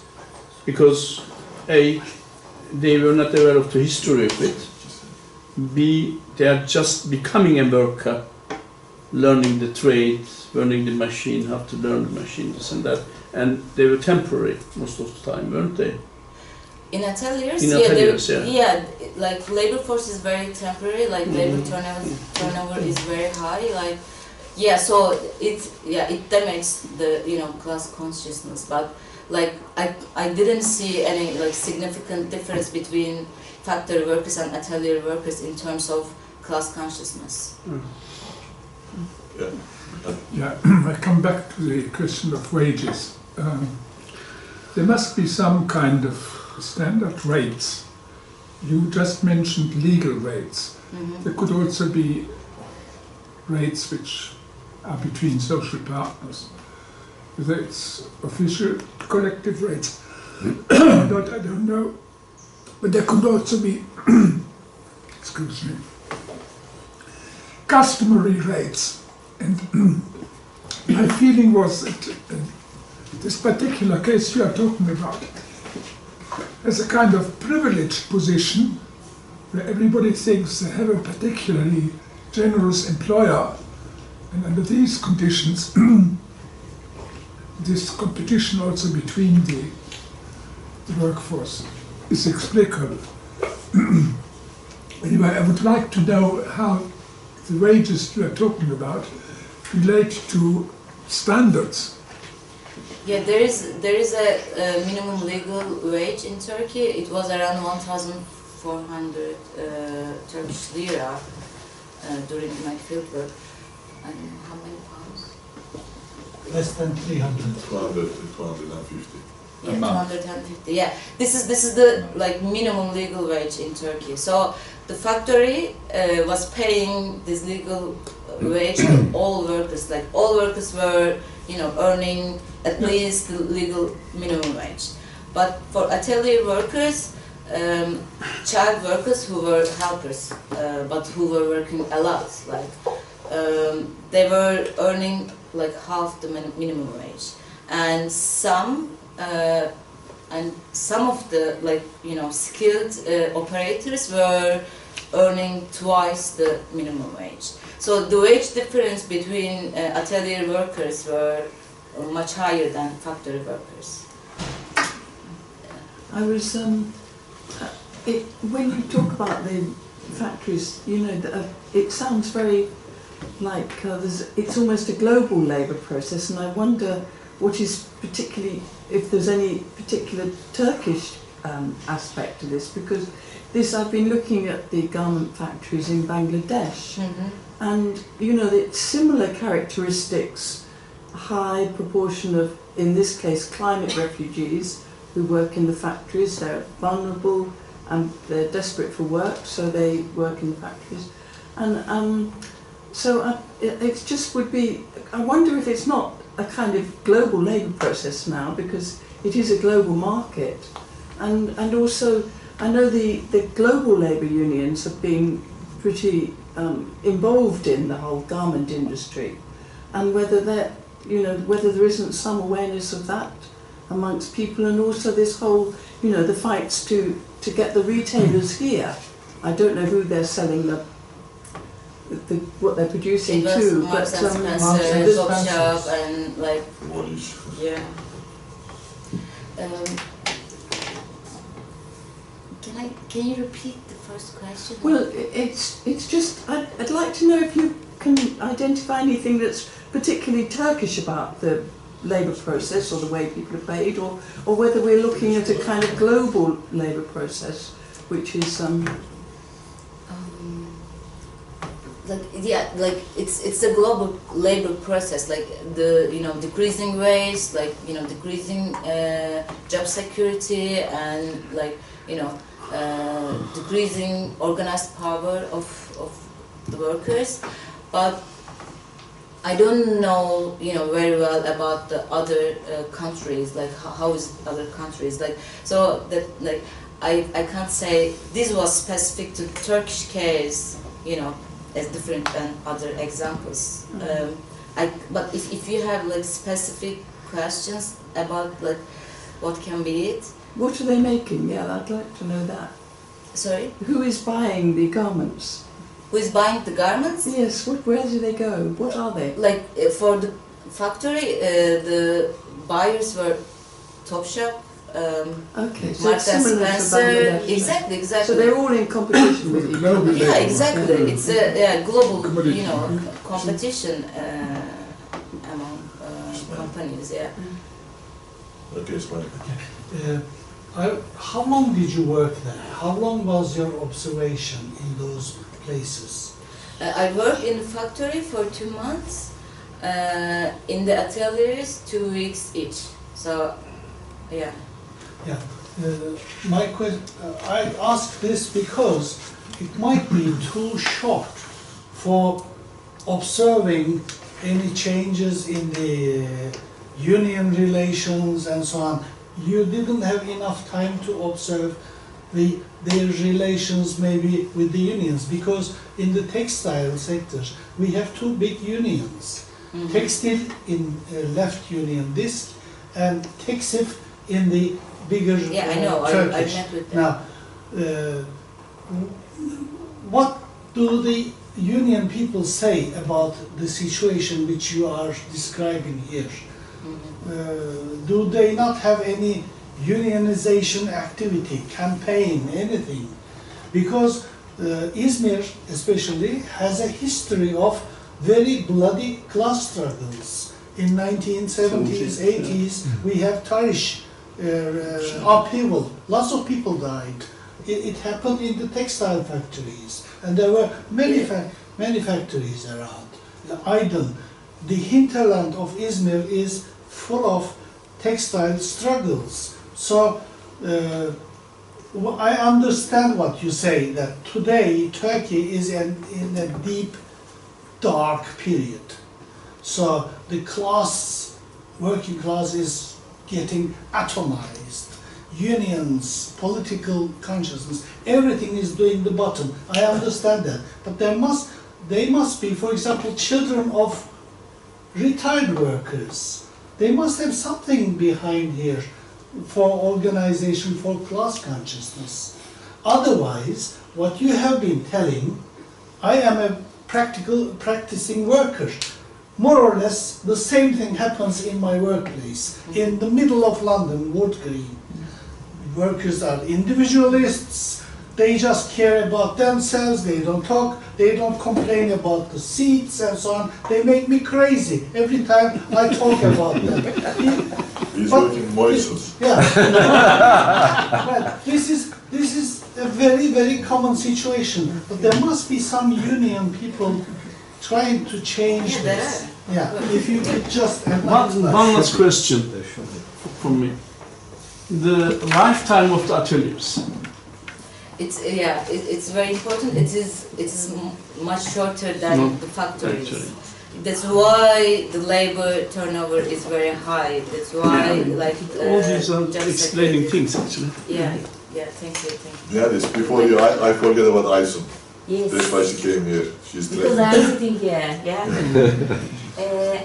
E: because A, they were not aware of the history of it, B, they are just becoming a worker, learning the trade, learning the machine, how to learn the machine, this and that, and they were temporary most of the time, weren't they?
B: In ateliers,
E: yeah,
B: like labor force is very temporary. Like labor turnover is very high. Like, yeah, so it damages the, you know, class consciousness. But like I didn't see any like significant difference between factory workers and atelier workers in terms of class consciousness.
A: Yeah.
F: Yeah, I come back to the question of wages. There must be some kind of standard rates. You just mentioned legal rates. There could also be rates which are between social partners. Whether it's official collective rates, I don't know. But there could also be, excuse me, customary rates. And my feeling was that this particular case you are talking about has a kind of privileged position where everybody thinks they have a particularly generous employer, and under these conditions this competition also between the workforce is explicable. Anyway, I would like to know how the wages you are talking about relate to standards.
B: Yeah, there is a minimum legal wage in Turkey. It was around 1,400 Turkish lira during my fieldwork. I don't know how many pounds.
I: Less than 300.
A: 250.
B: Yeah, 250. Yeah, this is the like minimum legal wage in Turkey. So the factory was paying this legal wage to all workers. Like all workers were, earning at least the legal minimum wage. But for atelier workers, child workers who were helpers, but who were working a lot, like they were earning like half the minimum wage, and some of the skilled operators were earning twice the minimum wage. So the wage difference between atelier workers were much higher than factory workers.
D: I was, when you talk about the factories, it sounds very like it's almost a global labour process, and I wonder what is particularly, if there's any particular Turkish aspect to this, because I've been looking at the garment factories in Bangladesh, and it's similar characteristics, high proportion of, in this case, climate refugees who work in the factories. They're vulnerable and they're desperate for work, so they work in the factories. And it just would be, I wonder if it's not a kind of global labour process now, because it is a global market. And also, I know the global labour unions have been pretty involved in the whole garment industry, and whether there isn't some awareness of that amongst people, and also this whole, the fights to get the retailers here. I don't know who they're selling what they're producing to, but
B: Topshop and like
A: Polish.
B: yeah. Can you repeat the first question?
D: Well, it's just I'd like to know if you can identify anything that's particularly Turkish about the labour process or the way people are paid, or whether we're looking at a kind of global labour process, which is
B: it's a global labor process, like the decreasing wage, decreasing job security, and decreasing organized power of the workers. But I don't know very well about the other countries, like how is other countries, I can't say this was specific to Turkish case, as different than other examples. But if you have specific questions about what can be it.
D: What are they making? Yeah, I'd like to know that.
B: Sorry?
D: Who is buying the garments?
B: Who is buying the garments?
D: Yes, where do they go? What are they?
B: For the factory, the buyers were Topshop,
D: okay, so
B: Mark
D: it's similar
B: Spencer.
D: to Bangladesh.
B: Exactly.
D: So they're all in competition with each other.
B: Yeah, exactly. It's a global, competition among companies. Yeah.
A: Okay, it's fine.
I: How long did you work there? How long was your observation in those places?
B: I worked in the factory for 2 months, in the ateliers 2 weeks each. So, yeah.
I: Yeah. My question, I ask this because it might be too short for observing any changes in the union relations and so on. You didn't have enough time to observe their relations maybe with the unions, because in the textile sectors we have two big unions.
B: Mhm.
I: Textile in left union this, and Teksif in the bigger
B: Yeah, I know. I
I: Turkish.
B: met with them.
I: Now, what do the union people say about the situation which you are describing here? Do they not have any unionization activity, campaign, anything? Because Izmir especially has a history of very bloody class struggles. In 1970s, 80s, we have Tarish upheaval. Lots of people died. It happened in the textile factories, and there were many factories around. The Aydın, the hinterland of Izmir is full of textile struggles. So I understand what you say, that today Turkey is in a deep, dark period. So the class, working class is getting atomized. Unions, political consciousness, everything is doing the bottom. I understand that. But they must be, for example, children of retired workers. They must have something behind here for organization, for class consciousness. Otherwise, what you have been telling, I am a practicing worker. More or less the same thing happens in my workplace, in the middle of London, Wood Green. Workers are individualists, they just care about themselves, they don't talk, they don't complain about the seats and so on. They make me crazy every time I talk about them.
A: He's working Mauritius.
I: Yeah. But this is a very, very common situation. But there must be some union people trying to change this. Yeah, if you could just
E: One last question from me. The lifetime of the ateliers.
B: It's very important. It is much shorter than the factories.
E: Actually.
B: That's why the labor turnover is very high. That's why,
E: all these are
B: just
E: explaining
B: like-
E: things actually.
B: Yeah. Thank you.
A: Yeah, this before you, I forget about Aysun.
J: Yes.
A: That's why she came here. She's
J: Because
A: trained.
J: I'm sitting here, yeah.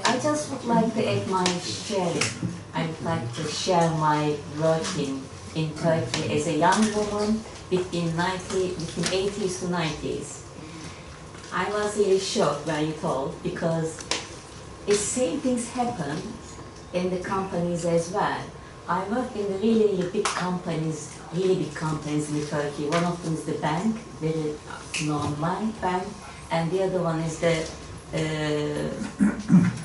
J: I just would like to add my sharing. I would like to share my working in Turkey as a young woman between 80s to 90s. I was really shocked when you told, because the same things happen in the companies as well. I work in the really big companies in Turkey. One of them is the bank, very known bank, and the other one is the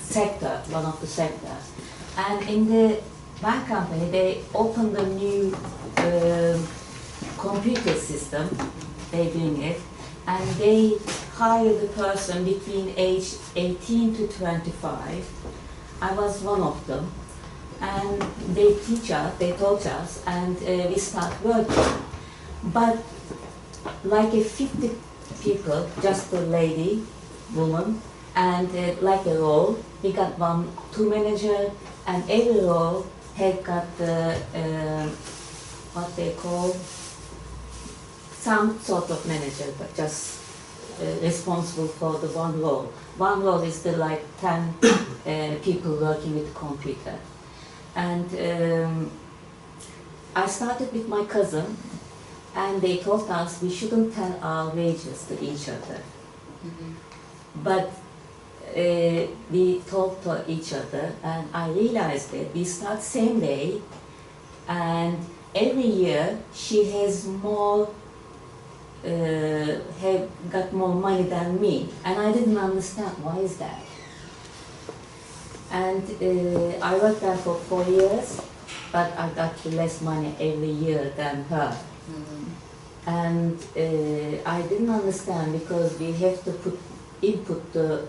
J: sector, one of the sectors. And in the bank company, they opened a new computer system, they doing it, and they hired a person between age 18 to 25. I was one of them. And they taught us, and we start working. But like 50 people, just a lady, woman, and like a role, we got 2 managers, and every role had got what they call some sort of manager, but just responsible for the one role. One role is the 10 people working with the computer. And I started with my cousin, and they told us we shouldn't tell our wages to each other. But we talked to each other, and I realized that we start same day, and every year she has more, have got more money than me, and I didn't understand why is that. And I worked there for 4 years, but I got less money every year than her. And I didn't understand, because we have to put input the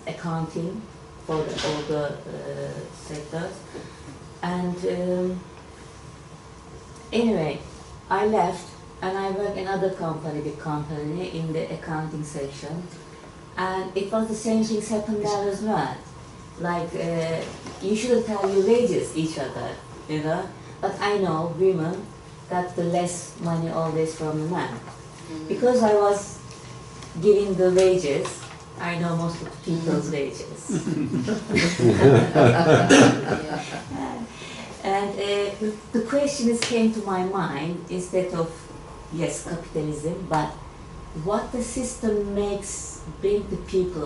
J: accounting for all the sectors. And anyway, I left and I worked in another company, big company, in the accounting section. And it was the same things happened there as well. Like, you shouldn't tell your wages each other, you know. But I know women got the less money always from the man. Because I was giving the wages, I know most of the people's wages. And the question came to my mind instead of, yes, capitalism, but what the system makes bring the people,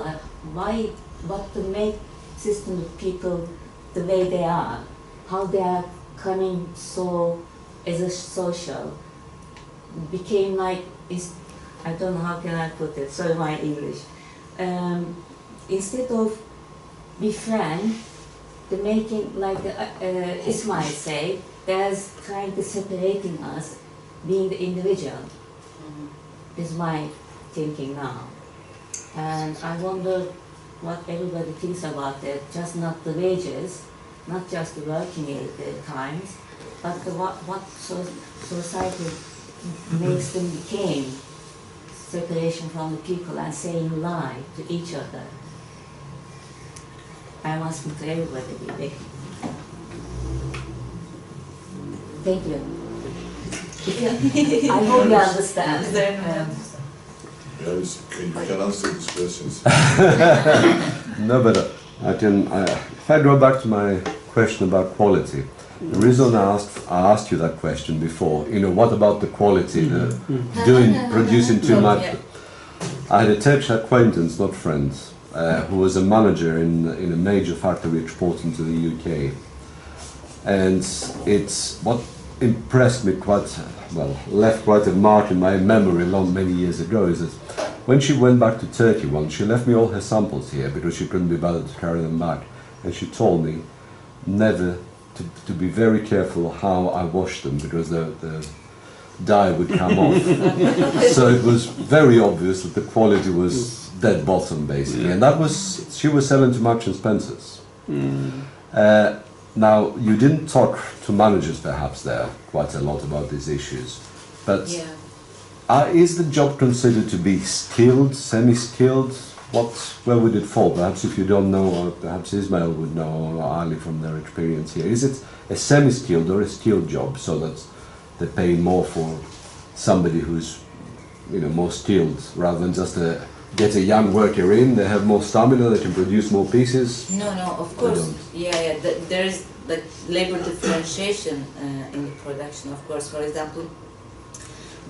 J: what to make system of people the way they are, how they are coming so as a social, became like, I don't know how can I put it, sorry my English. Instead of be frank, the making, like Ismail said, there's trying to separating us, being the individual, is my thinking now. And I wonder what everybody thinks about it, just not the wages, not just the working times, but what society makes them became separation from the people and saying lie to each other. I'm asking to everybody, really. Thank you. I hope you understand.
A: Yes, you can answer these questions.
C: No, but if I go back to my question about quality, the reason I asked you that question before, you know, what about the quality, producing too much? I had a Turkish acquaintance, not friend, who was a manager in a major factory exporting to the UK. And it's what impressed me quite, well, left quite a mark in my memory many years ago, is that when she went back to Turkey once, she left me all her samples here because she couldn't be bothered to carry them back. And she told me never to be very careful how I washed them because the dye would come off. So it was very obvious that the quality was dead bottom, basically. And that was, she was selling to Marks and Spencer's. Now, you didn't talk to managers perhaps there quite a lot about these issues, but is the job considered to be skilled, semi-skilled? Where would it fall? Perhaps if you don't know, or perhaps Ismail would know, or Ali from their experience here. Is it a semi-skilled or a skilled job, so that they pay more for somebody who's, you know, more skilled, rather than just get a young worker in, they have more stamina, they can produce more pieces?
B: No, of course. Yeah. There is like labor differentiation in the production, of course. For example,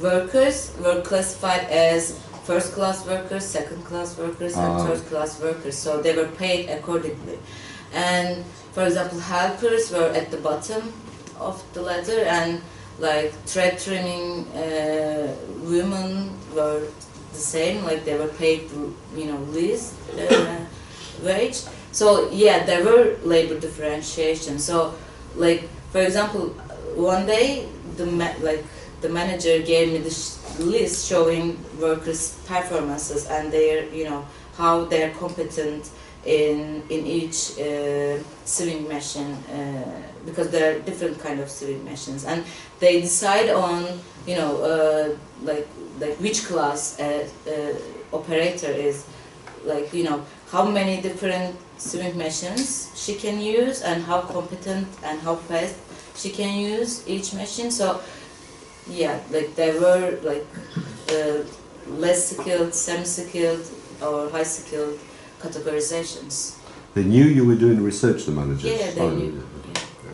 B: workers were classified as first-class workers, second-class workers, and third-class workers. So they were paid accordingly. And for example, helpers were at the bottom of the ladder, and like thread trimming women were the same, like they were paid, you know, least wage. So yeah, there were labor differentiation. So like, for example, one day the manager gave me this list showing workers' performances and their, you know, how they're competent in each sewing machine, because there are different kind of sewing machines, and they decide on, you know, like which class operator is, like, you know, how many different sewing machines she can use and how competent and how fast she can use each machine. So yeah, like there were like less skilled, semi-skilled or high-skilled categorizations.
C: They knew you were doing research, the managers?
B: Yeah, they knew.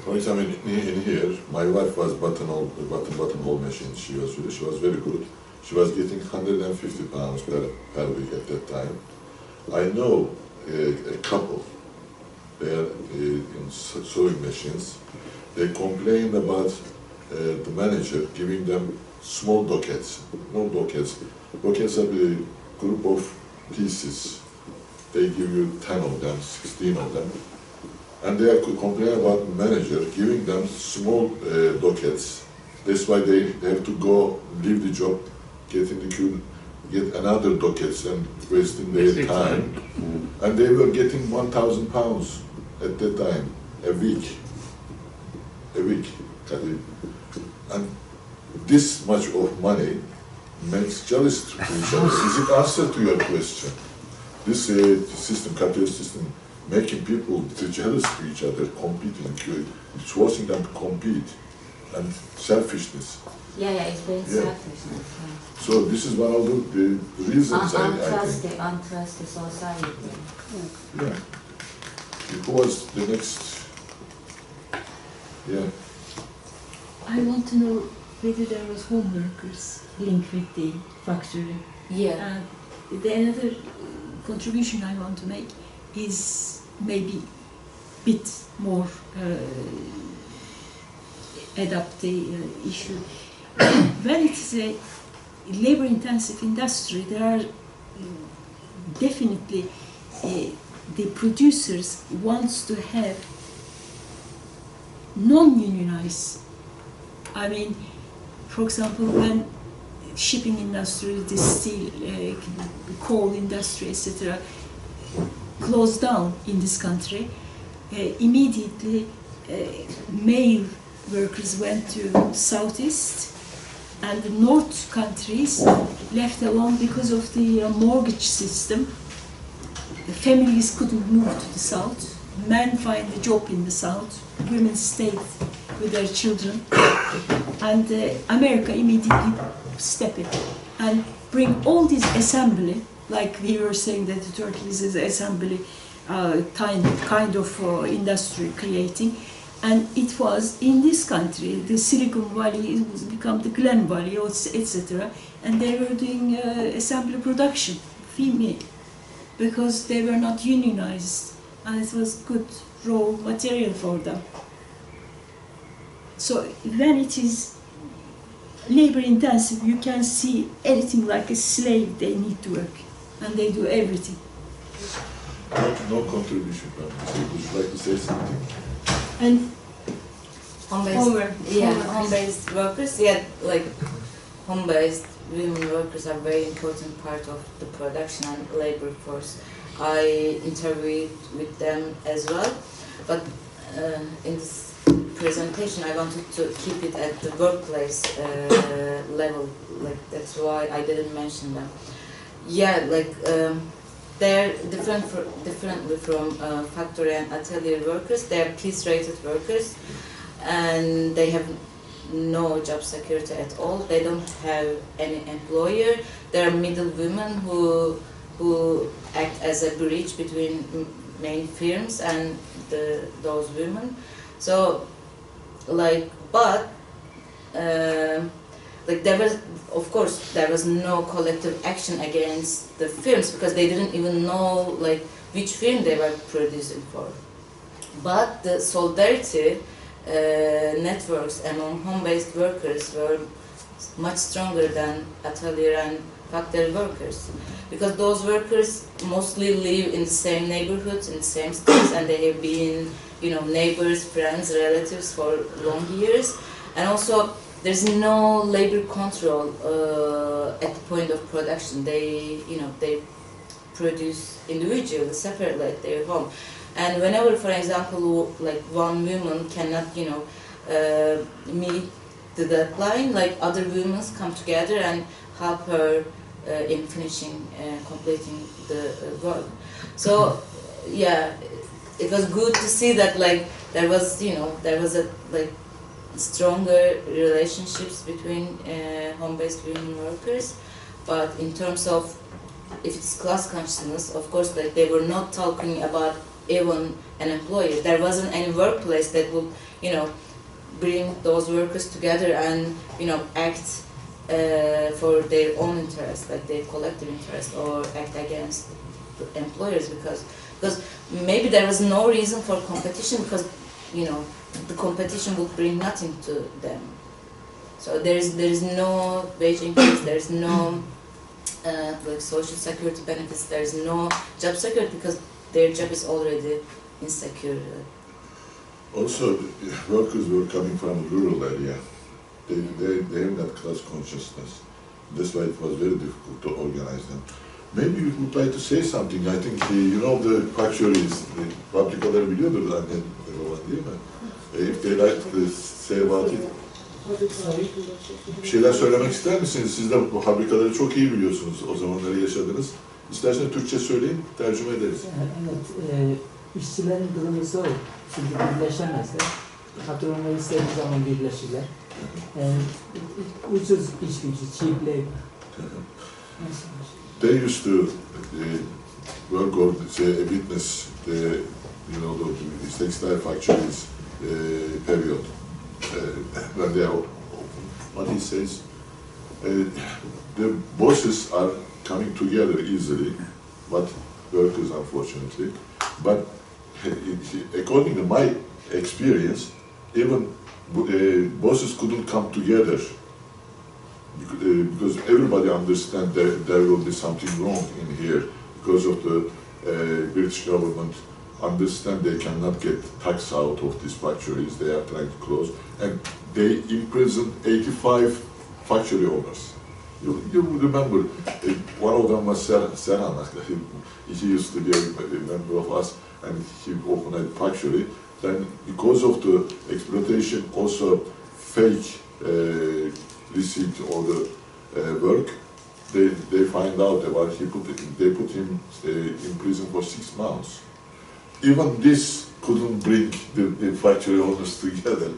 A: For example, in here, my wife was buttonhole machine. She was very good. She was getting 150 pounds per week at that time. I know a couple, they are in sewing machines. They complained about the manager giving them small dockets. No dockets. Dockets are a group of pieces. They give you 10 of them, 16 of them. And they complain about the manager giving them small dockets. That's why they have to go, leave the job, get in the queue get another dockets and wasting their time. And they were getting 1,000 pounds at that time, a week. And this much of money makes jealous to each other. Is it answer to your question? This system, capitalist system, making people jealous to each other, competing, it's forcing them to compete, and selfishness.
J: Yeah, it's very
A: Yeah.
J: selfish.
A: So this is one of the reasons I think.
J: Untrusted society.
A: Yeah. Who was the next? Yeah.
G: I want to know whether there was home workers linked with the factory.
B: Yeah.
G: The another contribution I want to make is maybe a bit more adapt the issue. When it is a labor-intensive industry, there are definitely the producers wants to have non-unionized. I mean, for example, when shipping industry, the steel, coal industry, etc., closed down in this country, immediately male workers went to southeast, and the north countries left alone because of the mortgage system. The families couldn't move to the south. Men find a job in the south. Women stayed with their children, and America immediately step in and bring all this assembly, like we were saying that Turkey is an assembly kind of industry creating, and it was in this country, the Silicon Valley, it was become the Glen Valley, etc., and they were doing assembly production, female, because they were not unionized, and it was good raw material for them. So when it is labor intensive, you can see anything like a slave, they need to work, and they do everything.
A: No contribution, would you like to say something?
G: And
B: home-based workers, like home-based women workers are very important part of the production and labor force. I interviewed with them as well, but in this presentation I wanted to keep it at the workplace level, like that's why I didn't mention them. Yeah, like they're differently from factory and atelier workers. They are piece-rated workers, and they have no job security at all. They don't have any employer. They are middle women who act as a bridge between main firms and those women. So, like, but like there was, of course, there was no collective action against the firms because they didn't even know like which firm they were producing for. But the solidarity networks among home-based workers were much stronger than atelier and factory workers, because those workers mostly live in the same neighborhoods, in the same states, and they have been, neighbors, friends, relatives for long years, and also there's no labor control at the point of production. They produce individually, separately at their home. And whenever, for example, like one woman cannot, meet the deadline, like other women come together and help her in finishing, completing the work. So, yeah, it was good to see that, like, there was a like stronger relationships between home-based women workers. But in terms of if it's class consciousness, of course, like they were not talking about even an employer. There wasn't any workplace that would, bring those workers together and, act for their own interest, like their collective interest, or act against the employers because maybe there was no reason for competition because, the competition would bring nothing to them. So there is no wage increase, there is no like social security benefits, there is no job security because their job is already insecure.
A: Also, workers were coming from a rural area. They have that class consciousness. That's why it was very difficult to organize them. Maybe you would like to say something. I think you know the factories, the fabrikaları biliyordur zaten değil mi? If they like to say about it. Bir şeyler söylemek ister misiniz? Siz de bu fabrikaları çok iyi biliyorsunuz. O zamanları yaşadınız. İsterseniz Türkçe söyleyin, tercüme ederiz.
K: Evet, işçilerin durumu zor. Çünkü birleşemezler. Patronlar istediği zaman birleşirler. Ucuz iş gücü, cheap labor.
A: They used to work or witness the, you know, the textile factories period when they are, what he says, the bosses are coming together easily, but workers unfortunately. But according to my experience, even bosses couldn't come together because everybody understands that there will be something wrong in here because of the British government understand they cannot get tax out of these factories they are trying to close, and they imprisoned 85 factory owners. You remember, one of them was Syrian. He used to be a member of us, and he opened a factory. Then, because of the exploitation, also fake receipt or the work, they find out about they put him in prison for 6 months. Even this couldn't bring the factory owners together.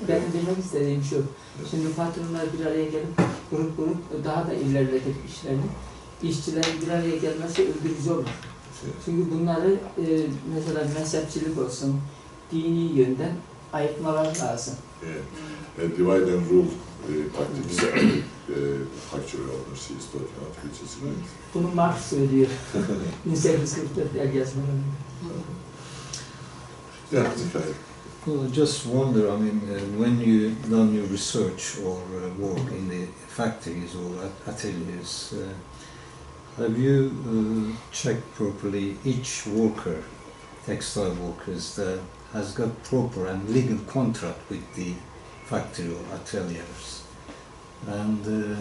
K: Benim demek istediğim şu, şimdi patronlar bir araya gelip grup daha da ilerletip işlerini, işçilerin bir araya gelmesi öldürücü olur. Çünkü bunları mesela mezhepçilik olsun, dini yönden ayırtmalar lazım.
A: Divide and rule tactics factory owners is talking about, which is right.
K: Bunu Marx söylüyor. 1844 el yazmalarında.
A: Yeah, okay.
L: Well, I just wonder, I mean, when you done your research or work in the factories or ateliers, have you checked properly each worker, textile workers, that has got proper and legal contract with the factory or ateliers? And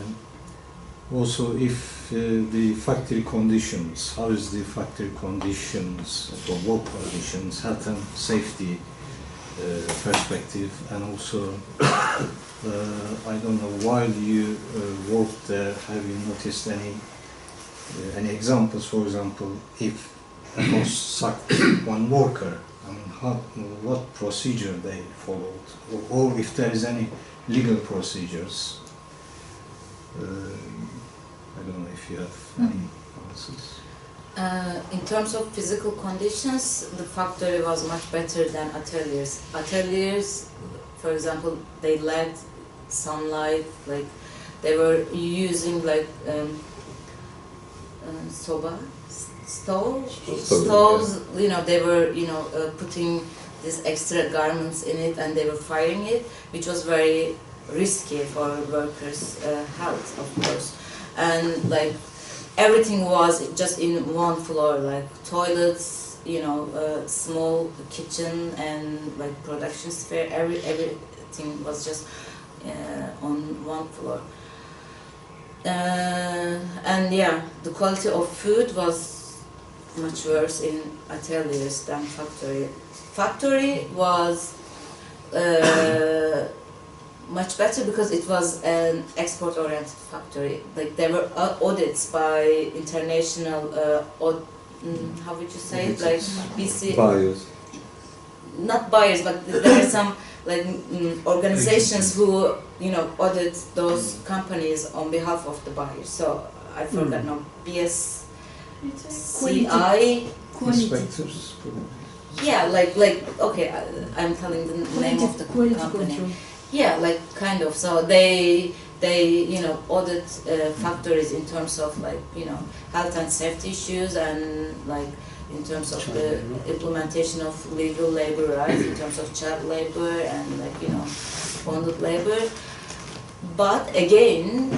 L: also, if the factory conditions, how is the factory conditions, or work conditions, health and safety perspective, and also, I don't know, while you worked there, have you noticed any examples? For example, if a boss sacked one worker, I mean, what procedure they followed, or if there is any legal procedures. I don't know if you have any answers.
B: In terms of physical conditions, the factory was much better than ateliers. Ateliers, for example, they lacked sunlight, like they were using like stoves, you know, they were, you know, putting these extra garments in it and they were firing it, which was very risky for workers' health, of course. And like everything was just in one floor, like toilets, you know, small kitchen and like production sphere, everything was just on one floor. And yeah, the quality of food was much worse in ateliers than factory. Factory was much better because it was an export-oriented factory. Like there were audits by international, how would you say it? Like BC.
C: Buyers.
B: Not buyers, but there are some like organizations who, you know, audit those companies on behalf of the buyers. So I forgot now. BSCI.
L: Inspectors.
B: Yeah, like okay, I'm telling the name of the company.
G: Control.
B: Yeah, like kind of. So they you know audit factories in terms of like, you know, health and safety issues, and like in terms of the implementation of legal labor rights, in terms of child labor and like, you know, bonded labor. But again,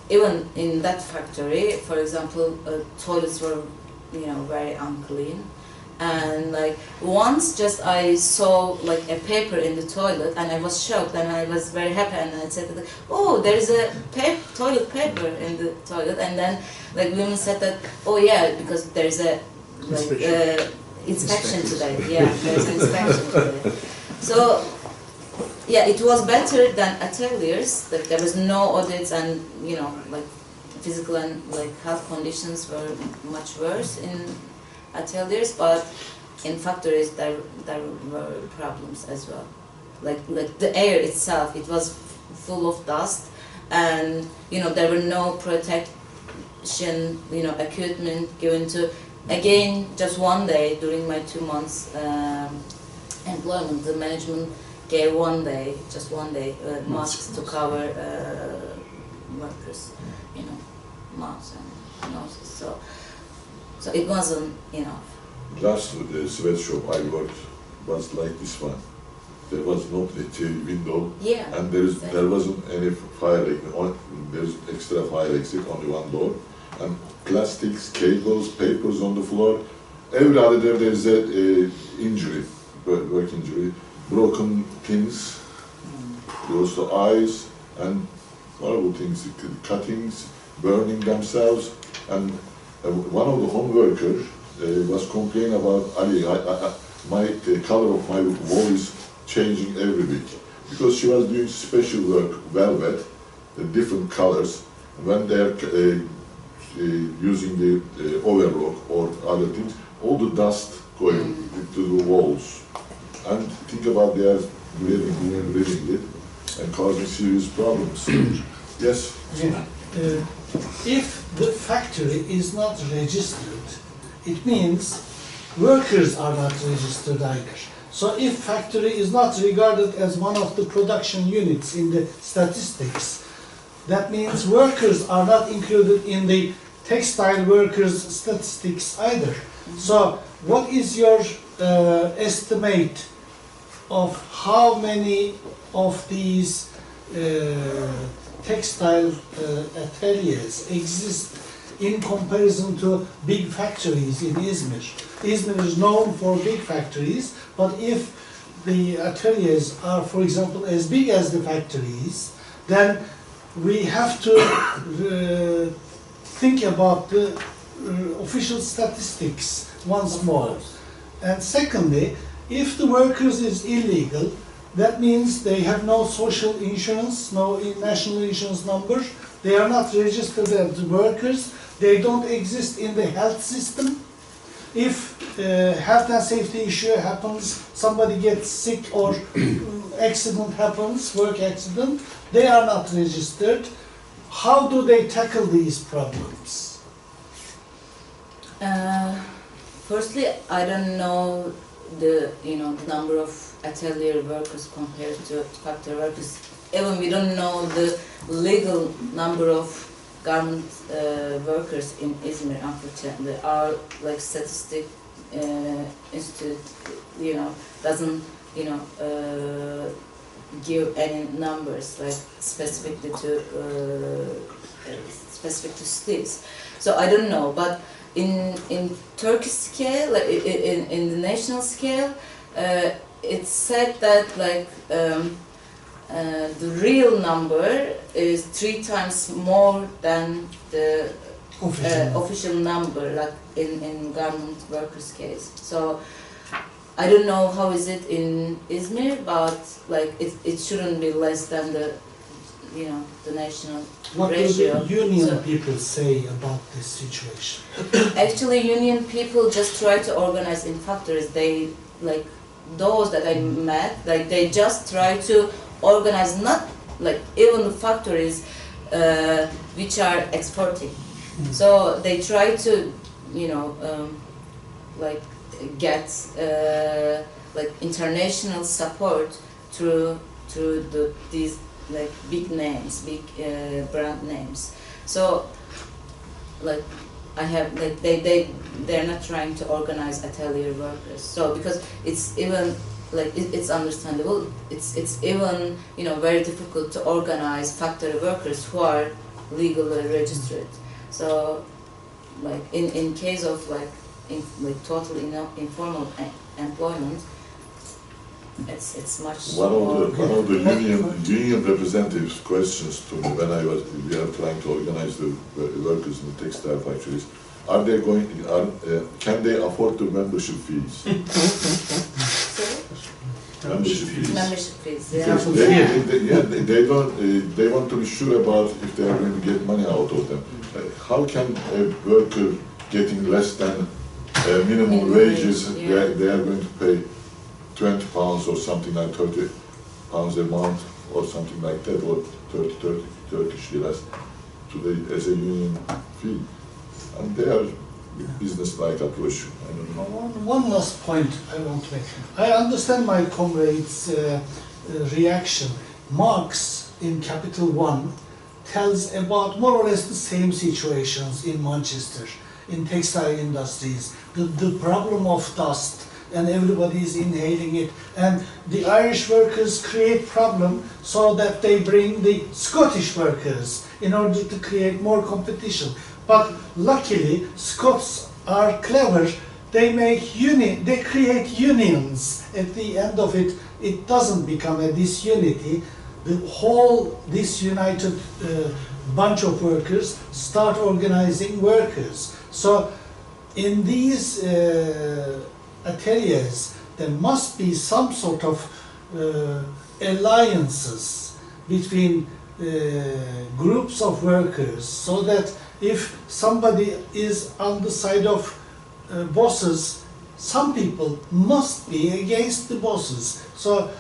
B: even in that factory, for example, toilets were, you know, very unclean, And like once just I saw like a paper in the toilet and I was shocked and I was very happy and I said, oh, there is a toilet paper in the toilet, and then like women said that, oh yeah, because there is a like inspection today. Yeah, there's an inspection today. So yeah, it was better than ateliers. Like there was no audits, and you know, like physical and like health conditions were much worse in ateliers, but in factories there were problems as well. Like the air itself, it was full of dust, and you know there were no protection, you know, equipment given to. Again, just one day during my 2 months employment, the management gave just one day, masks to cover workers, you know, mouths and noses. So it wasn't enough.
A: Last sweatshop I worked was like this one. There was not a window,
B: Yeah.
A: and there wasn't any fire exit. There's extra fire exit, only one door, and plastics, cables, papers on the floor. Every other day there is a injury, work injury, broken pins, close to eyes, and horrible things, cuttings, burning themselves. And one of the home workers was complaining about, Ali, the color of my wall is changing every week, because she was doing special work, velvet, different colors. When they're using the overlock or other things, all the dust going into the walls. And think about they are breathing it and causing serious problems. Yes?
I: Yeah. If the factory is not registered, it means workers are not registered either. So if factory is not regarded as one of the production units in the statistics, that means workers are not included in the textile workers statistics either. So what is your estimate of how many of these textile ateliers exist in comparison to big factories in Izmir? Izmir is known for big factories, but if the ateliers are, for example, as big as the factories, then we have to think about the official statistics once more. And secondly, if the workers is illegal, that means they have no social insurance, no national insurance number, they are not registered as workers, they don't exist in the health system. If health and safety issue happens, somebody gets sick or accident happens, work accident, they are not registered. How do they tackle these problems?
B: Firstly, I don't know the number of atelier workers compared to factory workers. Even we don't know the legal number of garment workers in Izmir. Unfortunately, our like statistic institute, doesn't give any numbers like specific to states. So I don't know, but in Turkish scale, like in the national scale, it's said that like the real number is 3 times more than the official number, like in garment workers case. So I don't know how is it in Izmir, but like it shouldn't be less than the the national ratio.
I: What do the union people say about this situation?
B: Actually, union people just try to organize in factories. They like those that I met, like they just try to organize, not like even the factories which are exporting. So they try to like get like international support through these like big names, big brand names. So like I have like they're not trying to organize atelier workers. So because it's even like it's understandable. It's even very difficult to organize factory workers who are legally registered. So like in case of like like total informal employment, it's much
A: One
B: more.
A: of the union representatives' questions to me when we are trying to organize the workers in the textile factories, can they afford the membership fees? Membership fees.
B: Membership fees, yeah.
A: Because they want to be sure about if they are going to get money out of them. How can a worker getting less than minimum wages,
B: yeah.
A: they are going to pay £20 or something like £30 a month or something like that, or 30 Turkish liras as a union fee? And they are business-like approach. I don't know.
I: One last point I want to make. I understand my comrade's reaction. Marx in Capital One tells about more or less the same situations in Manchester, in textile industries, the problem of dust, and everybody is inhaling it, and the Irish workers create problem so that they bring the Scottish workers in order to create more competition. But luckily, Scots are clever. They create unions. At the end of it, it doesn't become a disunity. The whole disunited bunch of workers start organizing workers. So in these ateliers, there must be some sort of alliances between groups of workers, so that if somebody is on the side of bosses, some people must be against the bosses. So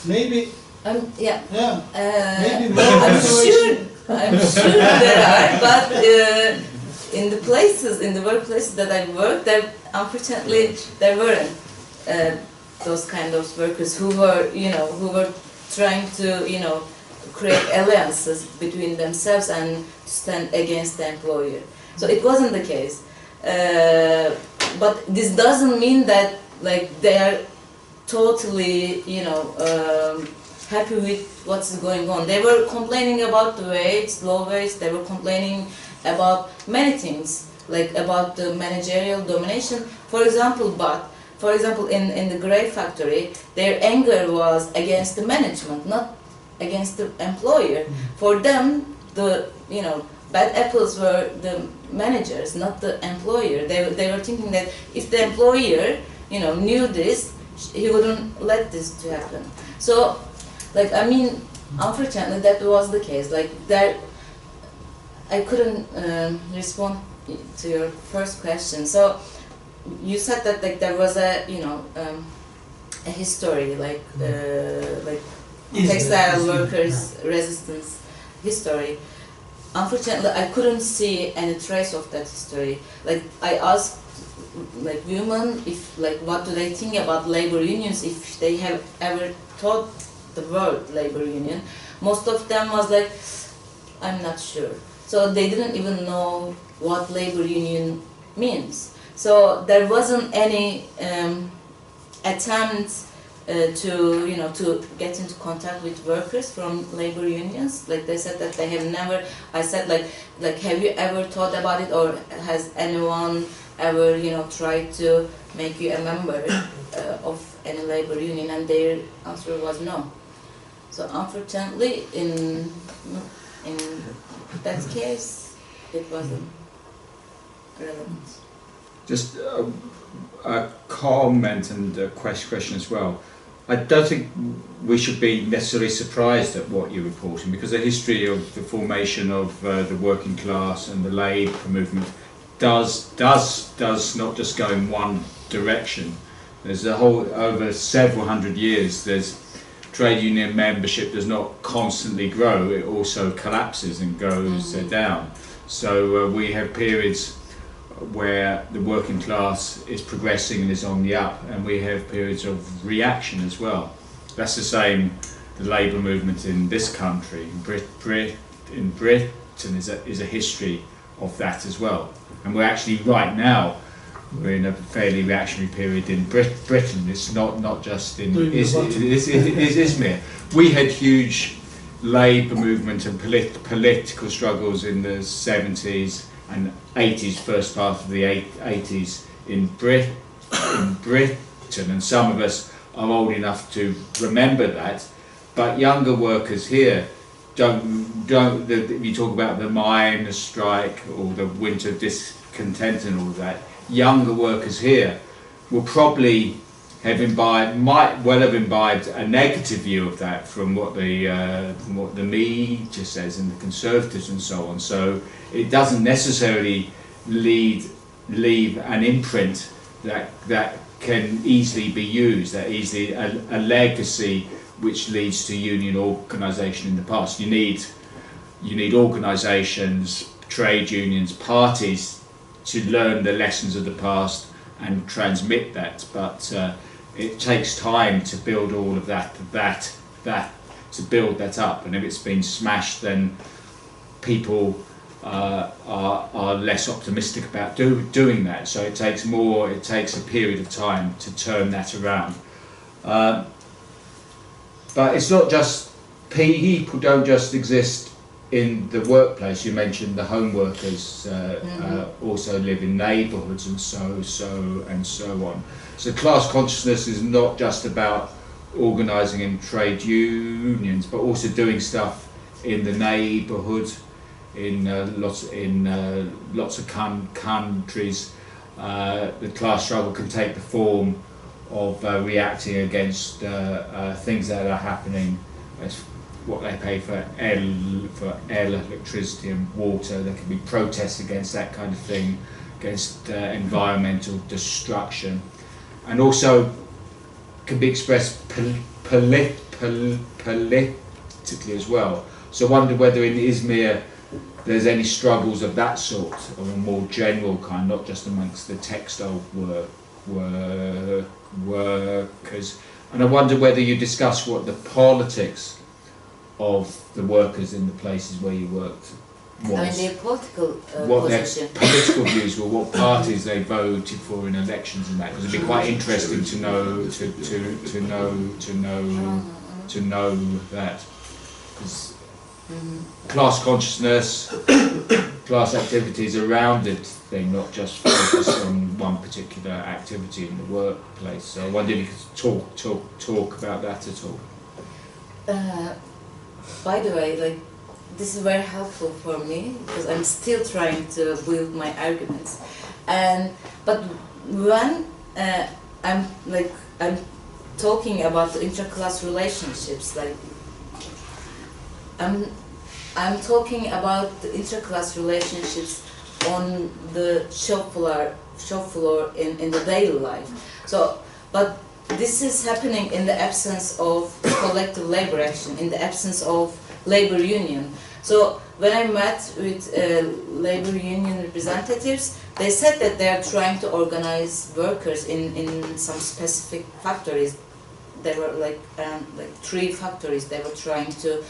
I: maybe
B: yeah.
I: Maybe more
B: I'm sure there are, but in the workplaces that I worked, unfortunately there weren't those kind of workers who were trying to create alliances between themselves and stand against the employer. So it wasn't the case. But this doesn't mean that they are totally happy with what's going on. They were complaining about the wage, low wage. They were complaining about many things, like about the managerial domination. For example, in the grape factory, their anger was against the management, not against the employer. For them, the bad apples were the managers, not the employer. They were thinking that if the employer knew this, he wouldn't let this to happen. So, unfortunately, that was the case. I couldn't respond to your first question. So, you said that there was a history, textile workers' resistance history. Unfortunately, I couldn't see any trace of that history. I asked women if what do they think about labor unions, if they have ever taught the word labor union. Most of them was like, I'm not sure. So they didn't even know what labor union means. So there wasn't any attempt to get into contact with workers from labor unions. They said that they have never. I said have you ever thought about it, or has anyone ever tried to make you a member of any labor union? And their answer was no. So unfortunately, in that case, it wasn't relevant.
H: Just a comment and a question as well. I don't think we should be necessarily surprised at what you're reporting, because the history of the formation of the working class and the labour movement does not just go in one direction. There's a whole, over several hundred years, there's trade union membership does not constantly grow, it also collapses and goes down. So we have periods where the working class is progressing and is on the up, and we have periods of reaction as well. That's the same, the labour movement in this country, in Britain is a history of that as well. And we're actually right now, we're in a fairly reactionary period in Britain. It's not just in Izmir. We had huge labour movement and political struggles in the 70s and 80s, first part of the 80s in Britain, and some of us are old enough to remember that, but younger workers here you talk about the miners' strike or the winter discontent and all of that. Younger workers here will probably might well have imbibed a negative view of that from what the media says and the Conservatives and so on. So it doesn't necessarily leave an imprint that can easily be used, that easily a legacy which leads to union organisation in the past. You need organisations, trade unions, parties to learn the lessons of the past and transmit that. But it takes time to build all of that to build that up. And if it's been smashed, then people are less optimistic about doing that. So it takes a period of time to turn that around. But it's not just, people don't just exist in the workplace. You mentioned the home workers also live in neighbourhoods and so on. So class consciousness is not just about organising in trade unions, but also doing stuff in the neighbourhood, in lots of countries. The class struggle can take the form of reacting against things that are happening, as what they pay for air, electricity and water. There can be protests against that kind of thing, against environmental destruction, and also can be expressed politically as well. So I wonder whether in Izmir there's any struggles of that sort, of a more general kind, not just amongst the textile workers. And I wonder whether you discuss what the politics of the workers in the places where you worked was.
B: I mean, their political
H: what
B: position.
H: their political views were, what parties they voted for in elections and that. Because it'd be quite interesting to know that. Because class consciousness, class activities around it thing, not just focused on one particular activity in the workplace. So I wonder if you could talk about that at all.
B: By the way, like, this is very helpful for me because I'm still trying to build my arguments. But when I'm talking about the interclass relationships, like I'm talking about the interclass relationships on the shop floor in the daily life. So, but this is happening in the absence of collective labor action, in the absence of labor union. So when I met with labor union representatives, they said that they are trying to organize workers in some specific factories. There were like 3 factories they were trying to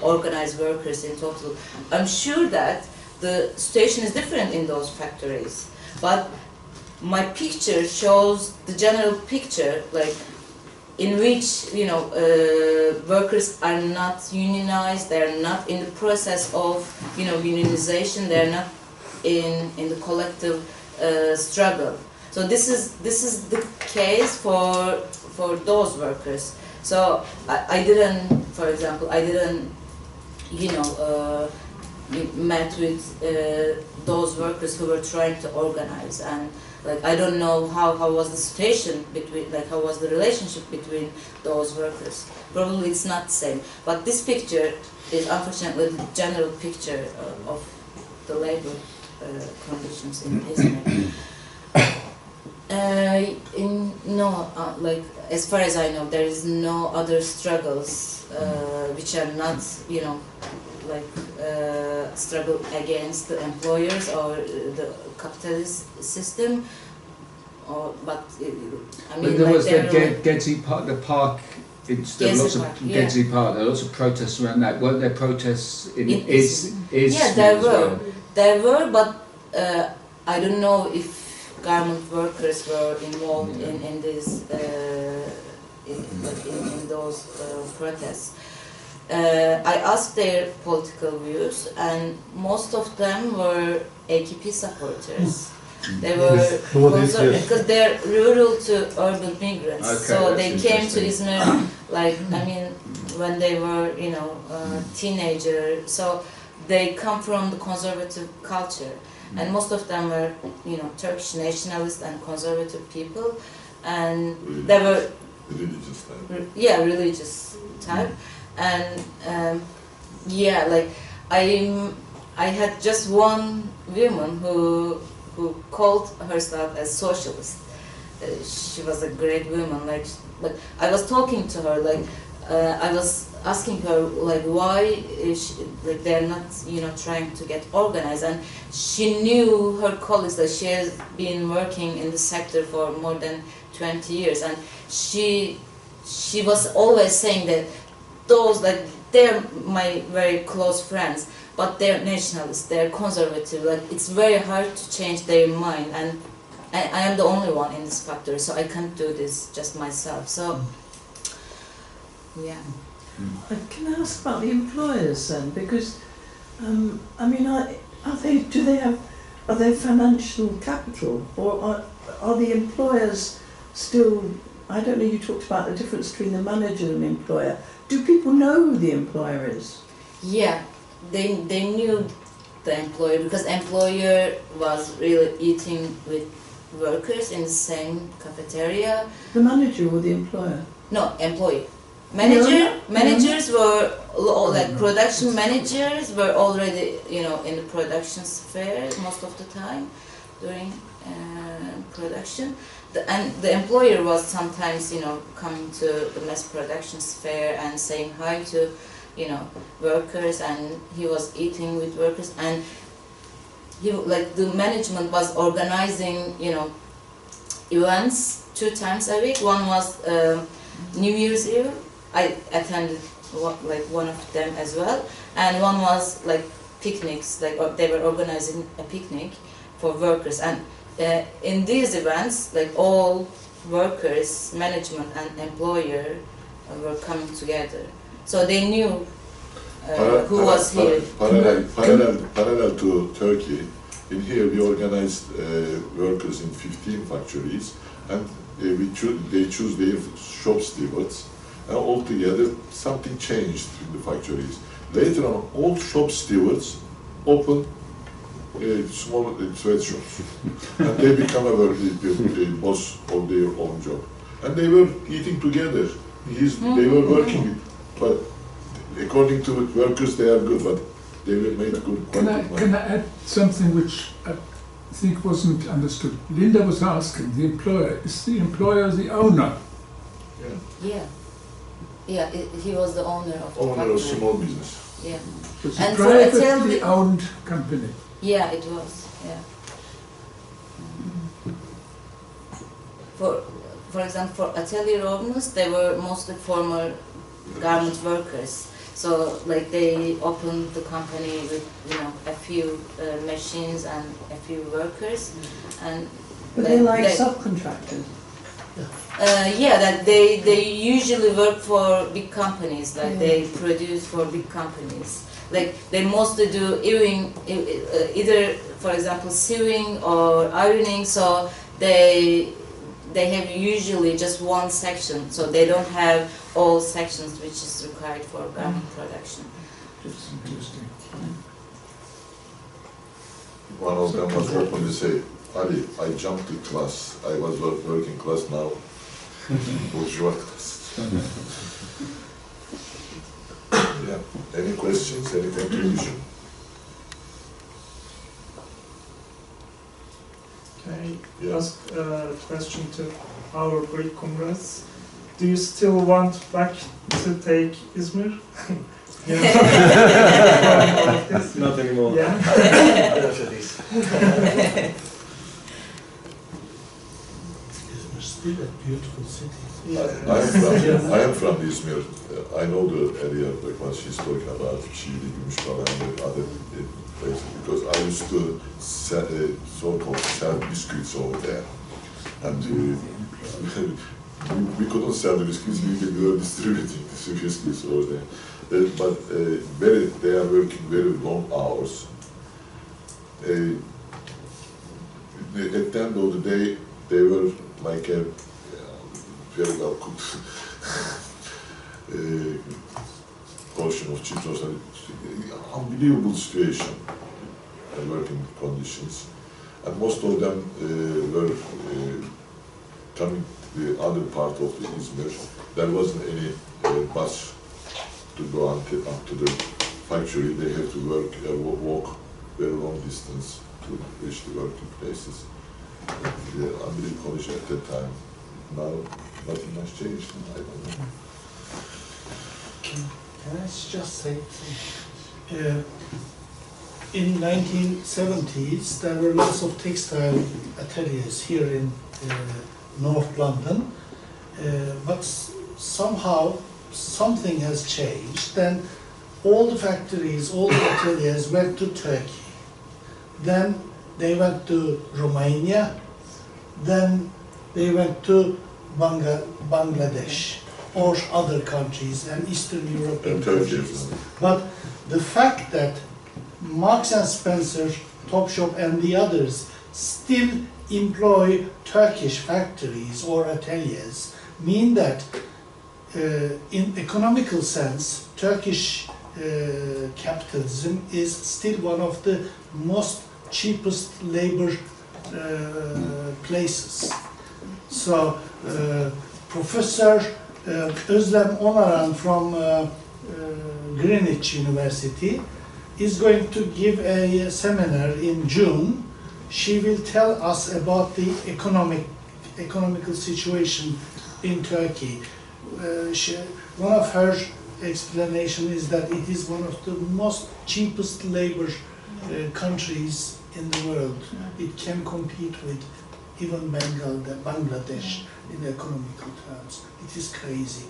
B: organize workers in total. I'm sure that the situation is different in those factories, but my picture shows the general picture, like in which workers are not unionized, they are not in the process of unionization, they are not in the collective struggle. So this is the case for those workers. So I didn't, for example, met with those workers who were trying to organize, and like I don't know how was the situation between, like how was the relationship between those workers. Probably it's not the same. But this picture is unfortunately the general picture of the labor conditions in Izmir. Like as far as I know, there is no other struggles which are not, struggle against the employers or the capitalist system. But
H: there was the Gezi Park, the park. There lots of Gezi Park. There are lots of protests around that. Weren't there protests in
B: yeah, there were, but I don't know if garment workers were involved in this in those protests. I asked their political views, and most of them were AKP supporters. They were
C: Yes.
B: because they're rural to urban migrants,
A: Okay,
B: so
A: that's
B: they came to
A: interesting.
B: Izmir, like I mean, when they were teenager. So they come from the conservative culture, and most of them were Turkish nationalist and conservative people, and they were
A: religious type.
B: yeah, religious type, and like I had just one woman who called herself a socialist. She was a great woman. Like I was talking to her, I was asking her why they're not trying to get organized, and she knew her colleagues that she has been working in the sector for more than 20 years, and she was always saying that those they're my very close friends, but they're nationalists, they're conservative, it's very hard to change their mind, and I am the only one in this factory, so I can't do this just myself. So yeah.
D: Can I ask about the employers then? Because are they financial capital, or are the employers still? I don't know. You talked about the difference between the manager and the employer. Do people know who the employer is?
B: Yeah, they knew the employer, because employer was really eating with workers in the same cafeteria.
D: The manager or the employer?
B: No, employee.
D: Yeah.
B: Managers were production managers were already in the production sphere most of the time during production. And the employer was sometimes coming to the mass production sphere and saying hi to workers, and he was eating with workers, and he the management was organizing events 2 times a week. One was New Year's Eve. I attended one of them as well, and one was picnics. They were organizing a picnic for workers, and in these events, all workers, management, and employer were coming together. So they knew who was here.
A: Parallel to Turkey, in here we organized workers in 15 factories, and they choose their shop stewards, and altogether something changed in the factories. Later on, all shop stewards open small sweatshops, and they become the boss of their own job. And they were eating together. They were working, but according to workers, they are good, but they were made good.
F: Can I add something which I think wasn't understood? Linda was asking the employer. Is the employer the owner?
B: Yeah. Yeah, he was the owner of the
A: Owner
B: factory.
A: of small business.
B: Yeah.
F: Was
B: And
F: a
B: for
F: privately owned company.
B: Yeah, it was. Yeah. For example, for atelier owners, they were mostly former garment workers. So they opened the company with a few machines and a few workers, and
D: But they're subcontractors.
B: that they usually work for big companies. They produce for big companies. They mostly do either, for example, sewing or ironing. So they have usually just one section. So they don't have all sections which is required for garment production.
F: That's interesting.
A: One of them was openly say, Ali, I jumped the class. I was working class, now bourgeois class. Yeah. Any questions? Any contribution?
M: Can I
A: Yeah.
M: ask a question to our great comrades? Do you still want back to take Izmir?
N: Not anymore.
M: Yeah.
I: Izmir is still a beautiful city.
M: Yeah.
A: I am from Izmir. I know the area, what she's talking about, Şiili, Gümüşhane, and other places, because I used to so-called sell biscuits over there. And we couldn't sell the biscuits, we were distributing the biscuits over there. But they are working very long hours. at the end of the day, they were like a very well cooked portion of Chypros. Unbelievable situation and working conditions. And most of them were coming to the other part of the Izmir. There wasn't any bus to go up to the factory. They have to walk very long distance to reach the working places. The unbelievable condition at that time. Now, nothing has changed. I don't know.
I: Can I just say something? In 1970s, there were lots of textile ateliers here in North London, but somehow something has changed. Then all the factories, all the ateliers went to Turkey. Then they went to Romania. Then they went to Bangladesh or other countries and Eastern European countries. But the fact that Marks and Spencer, Topshop and the others still employ Turkish factories or ateliers mean that in economical sense, Turkish capitalism is still one of the most cheapest labor places. So Professor Özlem Onaran from Greenwich University is going to give a seminar in June. She will tell us about the economical situation in Turkey. One of her explanation is that it is one of the most cheapest labor countries in the world. It can compete with even Bangladesh in economical terms. It is crazy.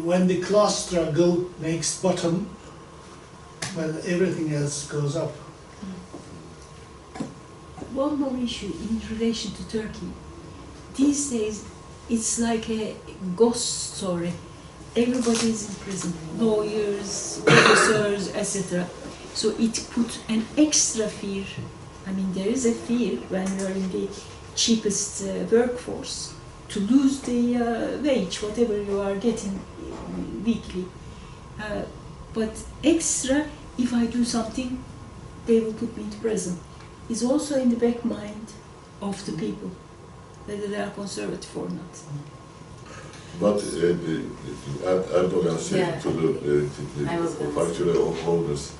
I: When the class struggle makes bottom, well, everything else goes up.
G: One more issue in relation to Turkey. These days, it's like a ghost story. Everybody is in prison, lawyers, professors, etc. So it puts an extra fear. I mean, there is a fear when you're in the cheapest workforce to lose the wage, whatever you are getting weekly. But extra, if I do something, they will put me to prison. Is also in the back mind of the people, whether they are conservative or not.
A: But Erdogan said to the factory owners,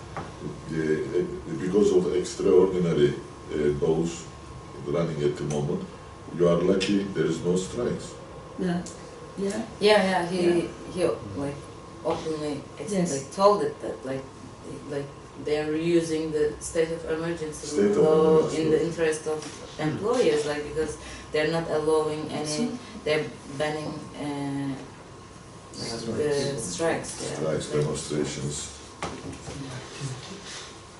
A: because of extraordinary laws running at the moment, you are lucky there is no strikes.
G: Yeah, yeah.
B: Yeah, he like openly told it that like they are using the state of emergency law in the interest of employers, like because they're not allowing any, they're banning strikes. Yeah.
A: Strikes, demonstrations.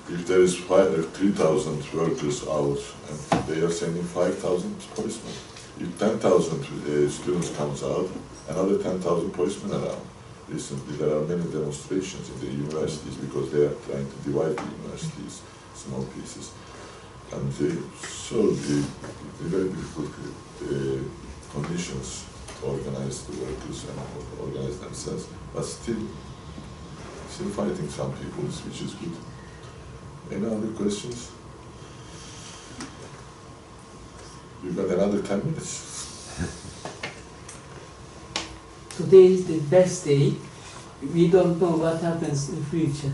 A: If there is 3,000 workers out and they are sending 5,000 policemen, if 10,000 students comes out, another 10,000 policemen around. Recently, there are many demonstrations in the universities because they are trying to divide the universities small pieces, and so the very difficult conditions to organize the workers and organize themselves, but still fighting some people, which is good. Any other questions? You've got another 10 minutes.
K: Today is the best day. We don't know what happens in future.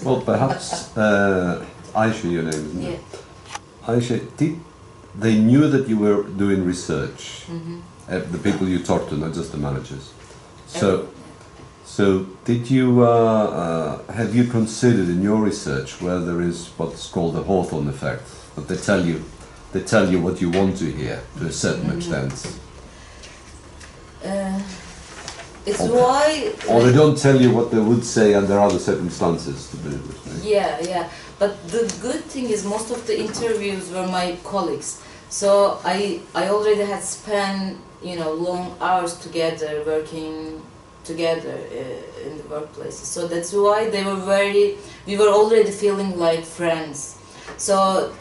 C: Well, perhaps Ayşe, your name, isn't it? Ayşe, they knew that you were doing research. The people you talked to, not just the managers. So did you have you considered in your research where there is what's called the Hawthorne effect? That they tell you what you want to hear to a certain extent.
B: It's why.
C: Or they don't tell you what they would say under other circumstances. To be
B: Yeah. But the good thing is most of the interviews were my colleagues. So I already had spent long hours together working together in the workplaces. So that's why we were already feeling like friends. So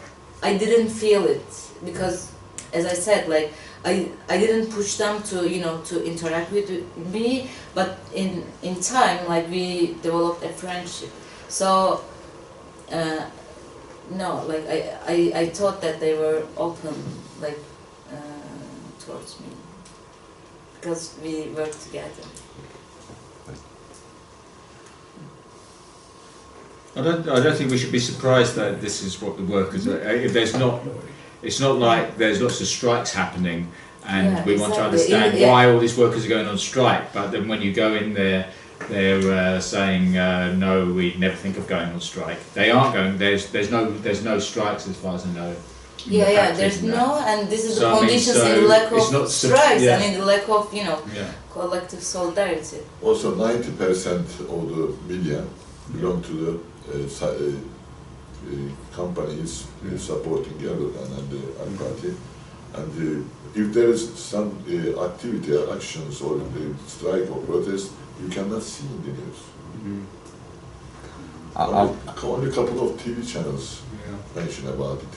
B: I didn't feel it because, as I said, like I didn't push them to to interact with me, but in time, like we developed a friendship. So no, like I thought that they were open, like towards me, because we worked together.
H: I don't think we should be surprised that this is what the workers are. If there's not, it's not like there's lots of strikes happening, and we want to understand why all these workers are going on strike. But then when you go in there, they're saying no, we never think of going on strike. They aren't going. There's no strikes as far as I know.
B: Yeah, there's no, and this is the conditions in the lack of strikes and in the lack of collective solidarity.
A: Also, 90% of the media belong to the companies supporting Erdogan and the party, and if there is some activity or actions or strike or protest, you cannot see in the news. Only a couple of TV channels mention about it.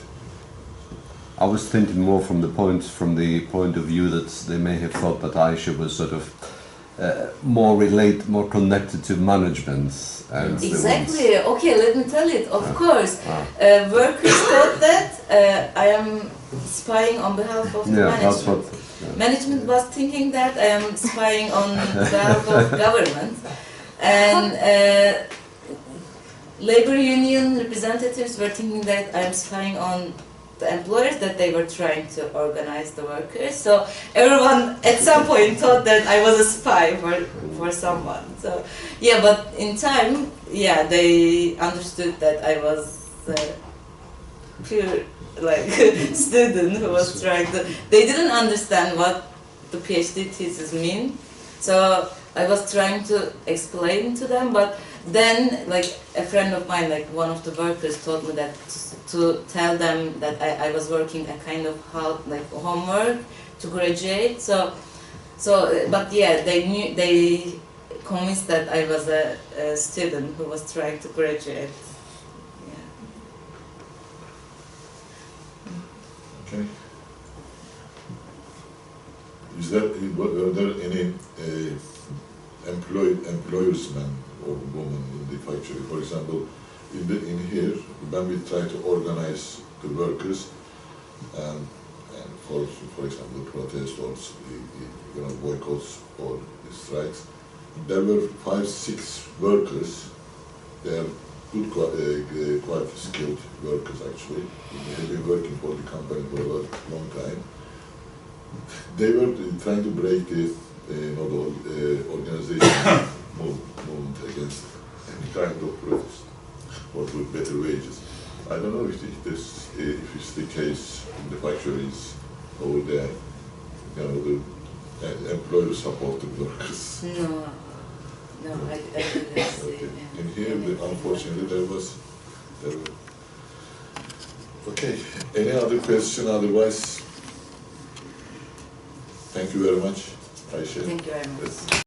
C: I was thinking more from the point of view that they may have thought that Aisha was sort of more connected to management. And
B: exactly. Okay, let me tell it. Of course, workers thought that I am spying on behalf of the management.
C: That's what,
B: management was thinking that I am spying on behalf of government, and labor union representatives were thinking that I am spying on the employers, that they were trying to organize the workers. So everyone at some point thought that I was a spy for someone. So yeah, but in time, yeah, they understood that I was pure like student who was trying to. They didn't understand what the PhD thesis mean. So I was trying to explain to them, but then like a friend of mine, like one of the workers, told me that to tell them that I was working a kind of homework to graduate. So but yeah, they convinced that I was a student who was trying to graduate. Yeah.
A: Okay. Were there any employersmen or women in the factory? For example, in here, when we try to organize the workers and for example protests or boycotts or strikes, there were 5-6 workers. They are good, quite skilled workers actually. They have been working for the company for a long time. They were trying to break the organization movement against any kind of protest or with better wages. I don't know if it's the case in the factories over there, the employers support the workers.
B: No, I didn't see.
A: Okay. In here, unfortunately, there were. Okay. Any other question? Otherwise, thank you very much, Aisha.
B: Thank you very much.